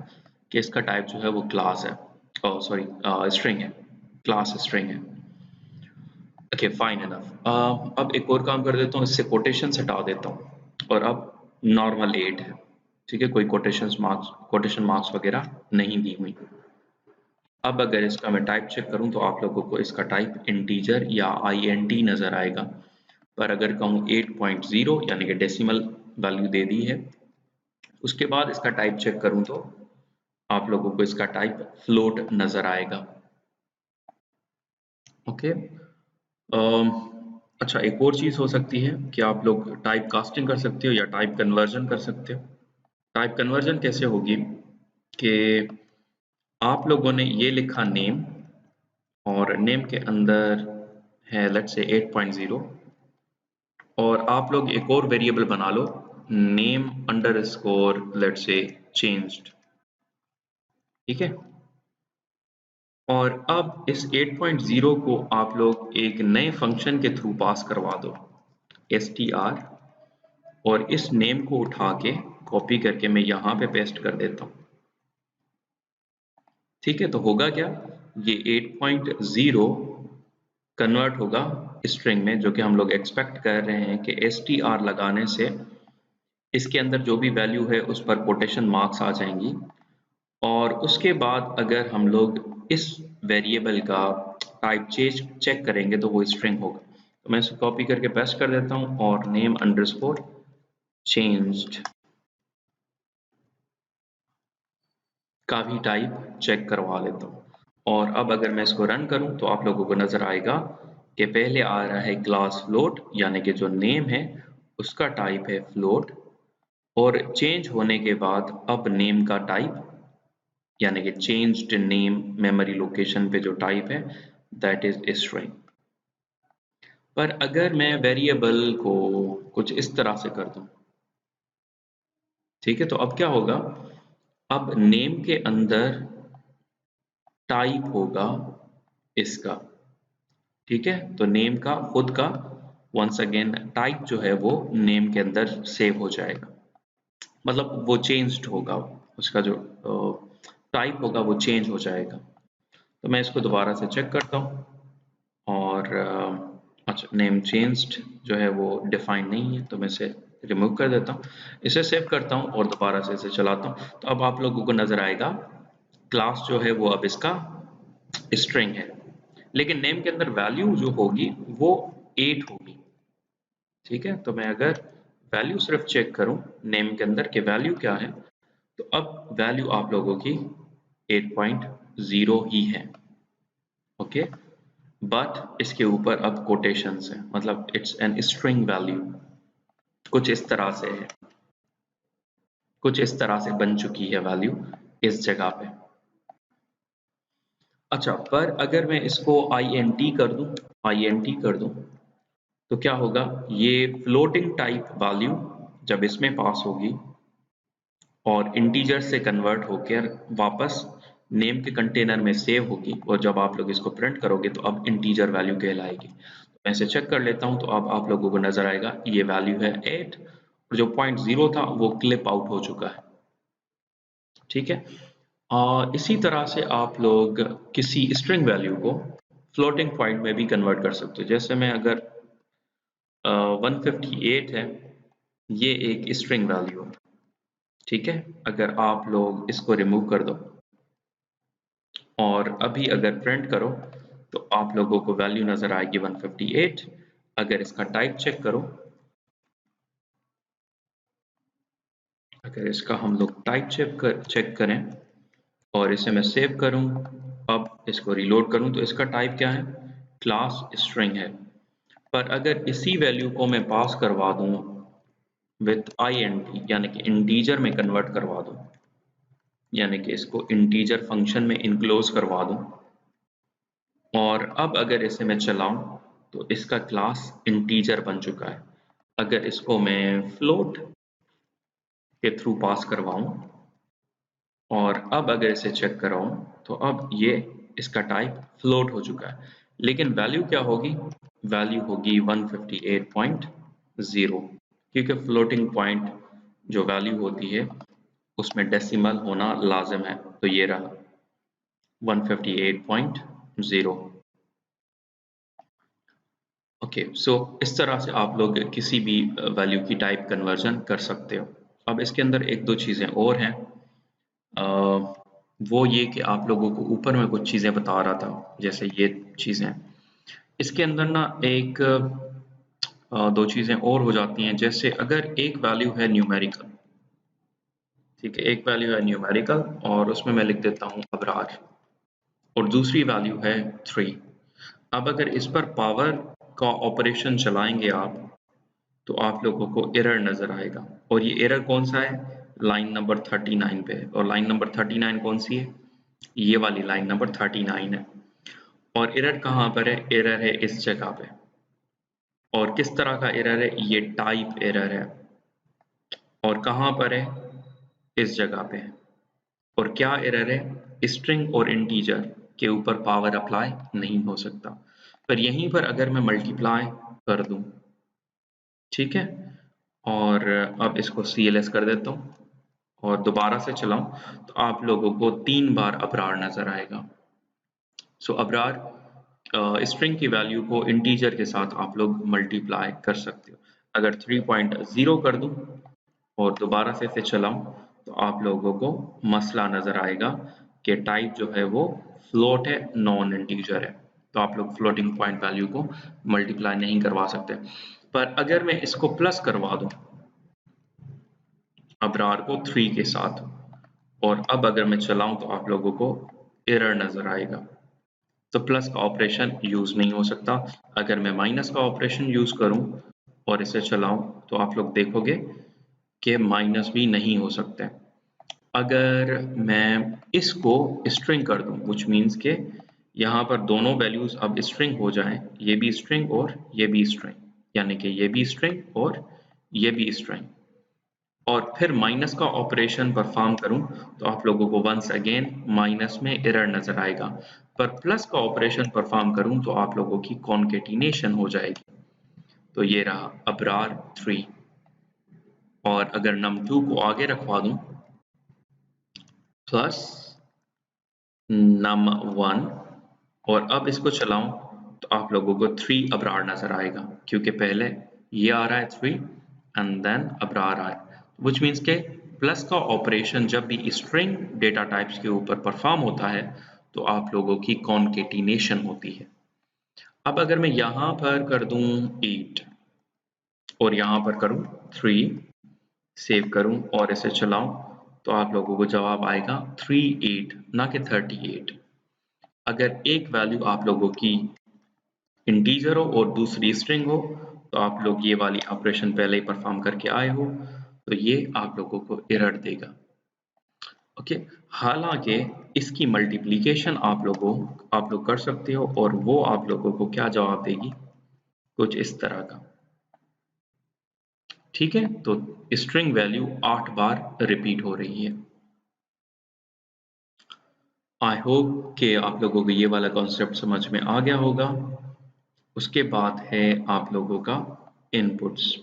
S1: कि इसका टाइप जो है वो क्लास है, सॉरी स्ट्रिंग है, क्लास स्ट्रिंग है। Okay fine enough. अब एक और काम कर देता हूँ, इससे कोटेशन हटा देता हूँ और अब नॉर्मल 8 है, ठीक है, कोई कोटेशन मार्क्स वगैरह नहीं दी हुई। अब अगर इसका मैं टाइप चेक करूं तो आप लोगों को इसका टाइप इंटीजर या INT नज़र आएगा। पर अगर कहूँ 8.0 यानी कि डेसिमल वैल्यू दे दी है, उसके बाद इसका टाइप चेक करूं तो आप लोगों को इसका टाइप फ्लोट नज़र आएगा। ओके, अच्छा एक और चीज़ हो सकती है कि आप लोग टाइप कास्टिंग कर सकते हो या टाइप कन्वर्जन कर सकते हो। टाइप कन्वर्जन कैसे होगी कि आप लोगों ने ये लिखा नेम और नेम के अंदर है लेट्स से 8.0, और आप लोग एक और वेरिएबल बना लो name underscore let's say changed, ठीक है। और अब इस 8.0 को आप लोग एक नए फंक्शन के थ्रू पास करवा दो str, और इस नेम को उठा के कॉपी करके मैं यहाँ पे पेस्ट कर देता हूँ। ठीक है, तो होगा क्या, ये 8.0 कन्वर्ट होगा स्ट्रिंग में, जो कि हम लोग एक्सपेक्ट कर रहे हैं कि str लगाने से इसके अंदर जो भी वैल्यू है उस पर कोटेशन मार्क्स आ जाएंगी, और उसके बाद अगर हम लोग इस वेरिएबल का टाइप चेक करेंगे तो वो स्ट्रिंग होगा। तो मैं इसे कॉपी करके पेस्ट कर देता हूँ और नेम अंडरस्कोर चेंज्ड का भी टाइप चेक करवा लेता हूँ। और अब अगर मैं इसको रन करूँ तो आप लोगों को नजर आएगा कि पहले आ रहा है क्लास फ्लोट, यानी कि जो नेम है उसका टाइप है फ्लोट, और चेंज होने के बाद अब नेम का टाइप यानी कि चेंज्ड नेम मेमोरी लोकेशन पे जो टाइप है दैट इज स्ट्रिंग। पर अगर मैं वेरिएबल को कुछ इस तरह से कर दूं, ठीक है, तो अब क्या होगा, अब नेम के अंदर टाइप होगा इसका, ठीक है, तो नेम का खुद का वंस अगेन टाइप जो है वो नेम के अंदर सेव हो जाएगा, मतलब वो चेंज्ड होगा, उसका जो टाइप होगा वो चेंज हो जाएगा। तो मैं इसको दोबारा से चेक करता हूँ और अच्छा, नेम चेंज्ड जो है वो डिफाइन नहीं है, तो मैं इसे रिमूव कर देता हूँ, इसे सेव करता हूँ और दोबारा से इसे चलाता हूँ। तो अब आप लोगों को नजर आएगा क्लास जो है वो अब इसका स्ट्रिंग है, लेकिन नेम के अंदर वैल्यू जो होगी वो 8 होगी, ठीक है। तो मैं अगर वैल्यू सिर्फ चेक करूं नेम के अंदर के वैल्यू क्या है, तो अब वैल्यू आप लोगों की 8.0 ही है, ओके, बट इसके ऊपर अब कोटेशंस है, मतलब इट्स एन स्ट्रिंग वैल्यू, कुछ इस तरह से है, कुछ इस तरह से बन चुकी है वैल्यू इस जगह पे। अच्छा, पर अगर मैं इसको int कर दूं तो क्या होगा, ये फ्लोटिंग टाइप वैल्यू जब इसमें पास होगी और इंटीजर से कन्वर्ट होकर वापस नेम के कंटेनर में सेव होगी, और जब आप लोग इसको प्रिंट करोगे तो अब इंटीजर वैल्यू कहलाएगी। तो मैं इसे चेक कर लेता हूँ, तो अब आप लोगों को नजर आएगा ये वैल्यू है 8, और जो 0.0 था वो क्लिप आउट हो चुका है, ठीक है। इसी तरह से आप लोग किसी स्ट्रिंग वैल्यू को फ्लोटिंग पॉइंट में भी कन्वर्ट कर सकते हो। जैसे मैं अगर 158 है, ये एक स्ट्रिंग वैल्यू है, ठीक है। अगर आप लोग इसको रिमूव कर दो और अभी अगर प्रिंट करो तो आप लोगों को वैल्यू नजर आएगी 158। अगर इसका टाइप चेक करो, अगर इसका हम लोग टाइप चेक करें और इसे मैं सेव करूं, अब इसको रीलोड करूं तो इसका टाइप क्या है, क्लास स्ट्रिंग है। पर अगर इसी वैल्यू को मैं पास करवा दूं विथ int यानी कि इंटीजर में कन्वर्ट करवा दूं, यानी कि इसको इंटीजर फंक्शन में इनक्लोज करवा दूं, और अब अगर इसे मैं चलाऊं तो इसका क्लास इंटीजर बन चुका है। अगर इसको मैं फ्लोट के थ्रू पास करवाऊं और अब अगर इसे चेक कराऊं तो अब ये इसका टाइप फ्लोट हो चुका है, लेकिन वैल्यू क्या होगी, वैल्यू होगी 158.0, क्योंकि फ्लोटिंग पॉइंट जो वैल्यू होती है उसमें डेसिमल होना लाजिम है, तो ये रहा 158.0। ओके, सो इस तरह से आप लोग किसी भी वैल्यू की टाइप कन्वर्जन कर सकते हो। अब इसके अंदर एक दो चीज़ें और हैं, अ, वो ये कि आप लोगों को ऊपर में कुछ चीज़ें बता रहा था, जैसे ये चीज़ें इसके अंदर ना एक दो चीज़ें और हो जाती हैं। जैसे अगर एक वैल्यू है न्यूमेरिकल, ठीक है, एक वैल्यू है न्यूमेरिकल और उसमें मैं लिख देता हूँ अबरार, और दूसरी वैल्यू है 3। अब अगर इस पर पावर का ऑपरेशन चलाएंगे आप तो आप लोगों को एरर नजर आएगा, और ये एरर कौन सा है, लाइन नंबर 39 पे है, और लाइन नंबर 39 कौन सी है, ये वाली लाइन नंबर 39 है। और एरर कहाँ पर है, एरर है इस जगह पे, और किस तरह का एरर है, ये टाइप एरर है, और कहाँ पर है, इस जगह पे है। और क्या एरर है, स्ट्रिंग और इंटीजर के ऊपर पावर अप्लाई नहीं हो सकता। पर यहीं पर अगर मैं मल्टीप्लाई कर दूं, ठीक है, और अब इसको CLS कर देता हूँ और दोबारा से चलाऊं तो आप लोगों को 3 बार अबरार नजर आएगा। सो अबरार स्ट्रिंग की वैल्यू को इंटीजर के साथ आप लोग मल्टीप्लाई कर सकते हो। अगर 3.0 कर दूं और दोबारा से इसे चलाऊं तो आप लोगों को मसला नजर आएगा कि टाइप जो है वो फ्लोट है, नॉन इंटीजर है, तो आप लोग फ्लोटिंग पॉइंट वैल्यू को मल्टीप्लाई नहीं करवा सकते। पर अगर मैं इसको प्लस करवा दूं अबरार को 3 के साथ और अब अगर मैं चलाऊं तो आप लोगों को एरर नजर आएगा, तो प्लस का ऑपरेशन यूज नहीं हो सकता। अगर मैं माइनस का ऑपरेशन यूज करूं और इसे चलाऊं तो आप लोग देखोगे कि माइनस भी नहीं हो सकते। अगर मैं इसको स्ट्रिंग कर दूं व्हिच मीन्स के यहाँ पर दोनों वैल्यूज अब स्ट्रिंग हो जाएं, ये भी स्ट्रिंग और ये भी स्ट्रिंग, यानी कि ये भी स्ट्रिंग और ये भी स्ट्रिंग, और फिर माइनस का ऑपरेशन परफॉर्म करूं तो आप लोगों को वंस अगेन माइनस में एरर नजर आएगा। पर प्लस का ऑपरेशन परफॉर्म करूं तो आप लोगों की कॉन्केटिनेशन हो जाएगी। तो ये रहा अबरार 3। और अगर num2 को आगे रखवा दूं प्लस num1 और अब इसको चलाऊं तो आप लोगों को 3 अबरार नजर आएगा, क्योंकि पहले ये आ रहा है 3 एंड देन अबरार आए, विच मीन्स के प्लस का ऑपरेशन जब भी स्ट्रिंग डेटा टाइप्स के ऊपर परफॉर्म होता है तो आप लोगों की कॉन्केटिनेशन होती है। अब अगर मैं यहाँ पर कर दूं 8 और यहाँ पर करूं 3, सेव करूं और इसे चलाऊं तो आप लोगों को जवाब आएगा 38 ना कि 38। अगर एक वैल्यू आप लोगों की इंटीजर हो और दूसरी स्ट्रिंग हो तो आप लोग ये वाली ऑपरेशन पहले ही परफॉर्म करके आए हो तो ये आप लोगों को एरर देगा। ओके, हालांकि इसकी मल्टीप्लिकेशन आप लोग कर सकते हो और वो आप लोगों को क्या जवाब देगी, कुछ इस तरह का। ठीक है, तो स्ट्रिंग वैल्यू 8 बार रिपीट हो रही है। आई होप कि आप लोगों को ये वाला कॉन्सेप्ट समझ में आ गया होगा। उसके बाद है आप लोगों का इनपुट्स।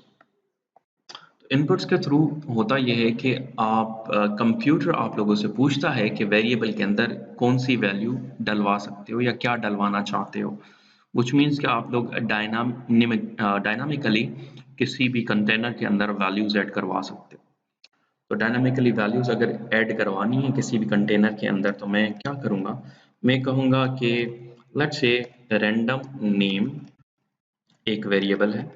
S1: इनपुट्स के थ्रू होता यह है कि आप कंप्यूटर आप लोगों से पूछता है कि वेरिएबल के अंदर कौन सी वैल्यू डलवा सकते हो या क्या डलवाना चाहते हो, विच मीन्स कि आप लोग डायनामिकली किसी भी कंटेनर के अंदर वैल्यूज ऐड करवा सकते हो। तो डायनामिकली वैल्यूज अगर ऐड करवानी है किसी भी कंटेनर के अंदर तो मैं क्या करूँगा, मैं कहूँगा कि लेट्स से रैंडम नेम एक वेरिएबल है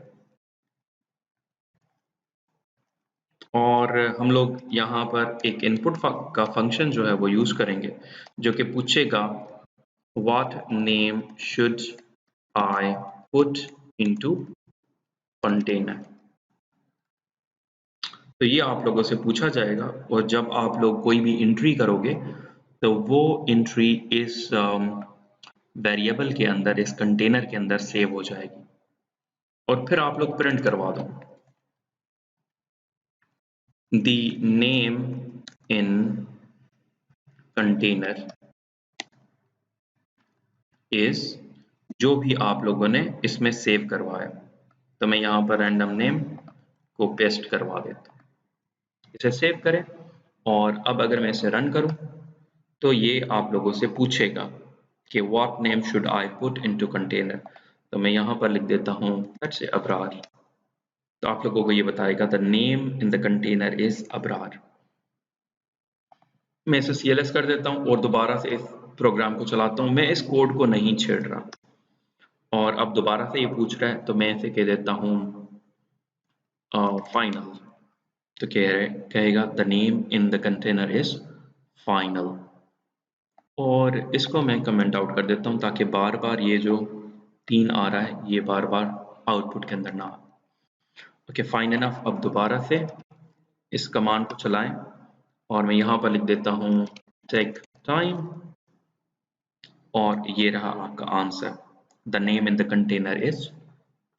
S1: और हम लोग यहाँ पर एक इनपुट का फंक्शन जो है वो यूज करेंगे जो कि पूछेगा what name should I put into container। तो ये आप लोगों से पूछा जाएगा और जब आप लोग कोई भी एंट्री करोगे तो वो एंट्री इस वेरिएबल के अंदर, इस कंटेनर के अंदर सेव हो जाएगी और फिर आप लोग प्रिंट करवा दो the name in container is जो भी आप लोगों ने इसमें सेव करवाया। तो मैं यहाँ पर रैंडम नेम को पेस्ट करवा देता हूँ, इसे सेव करें और अब अगर मैं इसे रन करूँ तो ये आप लोगों से पूछेगा कि what name should I put into container। तो मैं यहाँ पर लिख देता हूँ लेट्स से अबरार। तो आप लोगों को ये बताएगा the name in the container is Abrar. मैं इसे CLS कर देता हूँ और दोबारा से इस प्रोग्राम को चलाता हूँ। मैं इस कोड को नहीं छेड़ रहा और अब दोबारा से ये पूछ रहा है तो मैं इसे कह देता हूँ फाइनल। तो कहेगा the name in the container is final और इसको मैं कमेंट आउट कर देता हूँ ताकि बार बार ये जो 3 आ रहा है ये बार बार आउटपुट के अंदर ना आए। Okay fine enough. अब दोबारा से इस कमांड को चलाएं और मैं यहाँ पर लिख देता हूँ टेक टाइम और ये रहा आपका answer, the name in the container is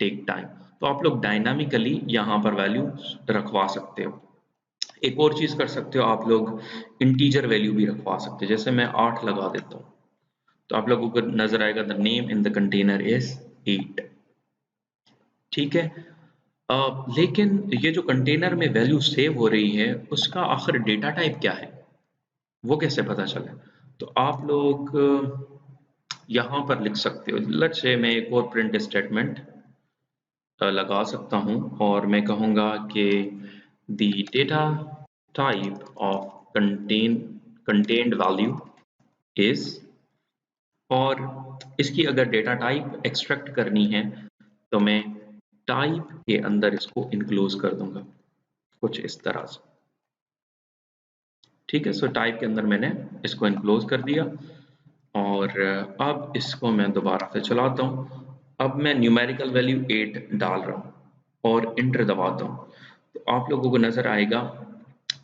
S1: Tech Time. तो आप लोग डायनामिकली यहाँ पर वैल्यू रखवा सकते हो। एक और चीज कर सकते हो, आप लोग इंटीजर वैल्यू भी रखवा सकते हो। जैसे मैं 8 लगा देता हूँ तो आप लोगों को नजर आएगा the name in the container is 8। ठीक है, लेकिन ये जो कंटेनर में वैल्यू सेव हो रही है, उसका आखिर डेटा टाइप क्या है? वो कैसे पता चले? तो आप लोग यहाँ पर लिख सकते हो, लेट्स से मैं एक और प्रिंट स्टेटमेंट लगा सकता हूँ और मैं कहूँगा कि the data type of contained value is, और इसकी अगर डेटा टाइप एक्सट्रैक्ट करनी है तो मैं टाइप के अंदर इसको इनक्लोज कर दूंगा कुछ इस तरह से। ठीक है, सो टाइप के अंदर मैंने इसको इनक्लोज कर दिया और अब इसको मैं दोबारा से चलाता हूँ। अब मैं न्यूमेरिकल वैल्यू 8 डाल रहा हूँ और इंटर दबाता हूँ, तो आप लोगों को नजर आएगा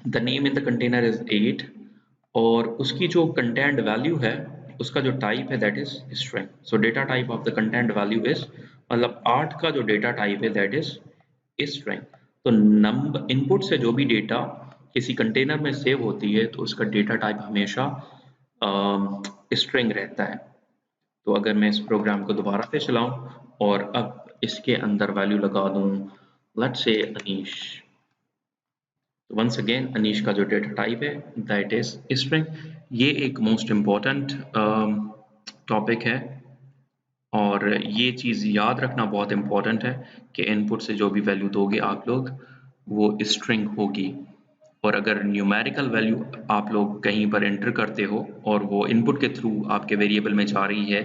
S1: the name in the container is 8 और उसकी जो कंटेंट वैल्यू है उसका जो टाइप है that is string. So data type of the content value is, मतलब 8 का जो डेटा टाइप है दैट इज स्ट्रिंग। तो नंबर इनपुट से जो भी डेटा किसी कंटेनर में सेव होती है तो उसका डेटा टाइप हमेशा स्ट्रिंग रहता है। तो अगर मैं इस प्रोग्राम को दोबारा से चलाऊं और अब इसके अंदर वैल्यू लगा दूं लेट्स से अनीश, तो वंस अगेन अनीश का जो डेटा टाइप है दैट इज स्ट्रिंग। ये एक मोस्ट इम्पॉर्टेंट टॉपिक है और ये चीज़ याद रखना बहुत इम्पॉर्टेंट है कि इनपुट से जो भी वैल्यू दोगे आप लोग वो स्ट्रिंग होगी, और अगर न्यूमेरिकल वैल्यू आप लोग कहीं पर एंटर करते हो और वो इनपुट के थ्रू आपके वेरिएबल में जा रही है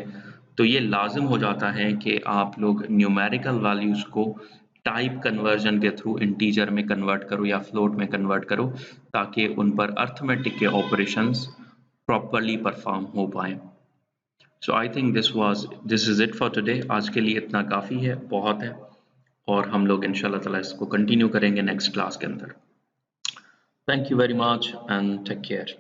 S1: तो ये लाजिम हो जाता है कि आप लोग न्यूमेरिकल वैल्यूज़ को टाइप कन्वर्जन के थ्रू इंटीजर में कन्वर्ट करो या फ्लोट में कन्वर्ट करो ताकि उन पर अर्थमेटिक के ऑपरेशंस प्रॉपरली परफॉर्म हो पाएँ। So I think this is it for today. आज के लिए इतना काफ़ी है, बहुत है, और हम लोग इंशाल्लाह ताला इसको कंटिन्यू करेंगे नेक्स्ट क्लास के अंदर। Thank you very much and take care.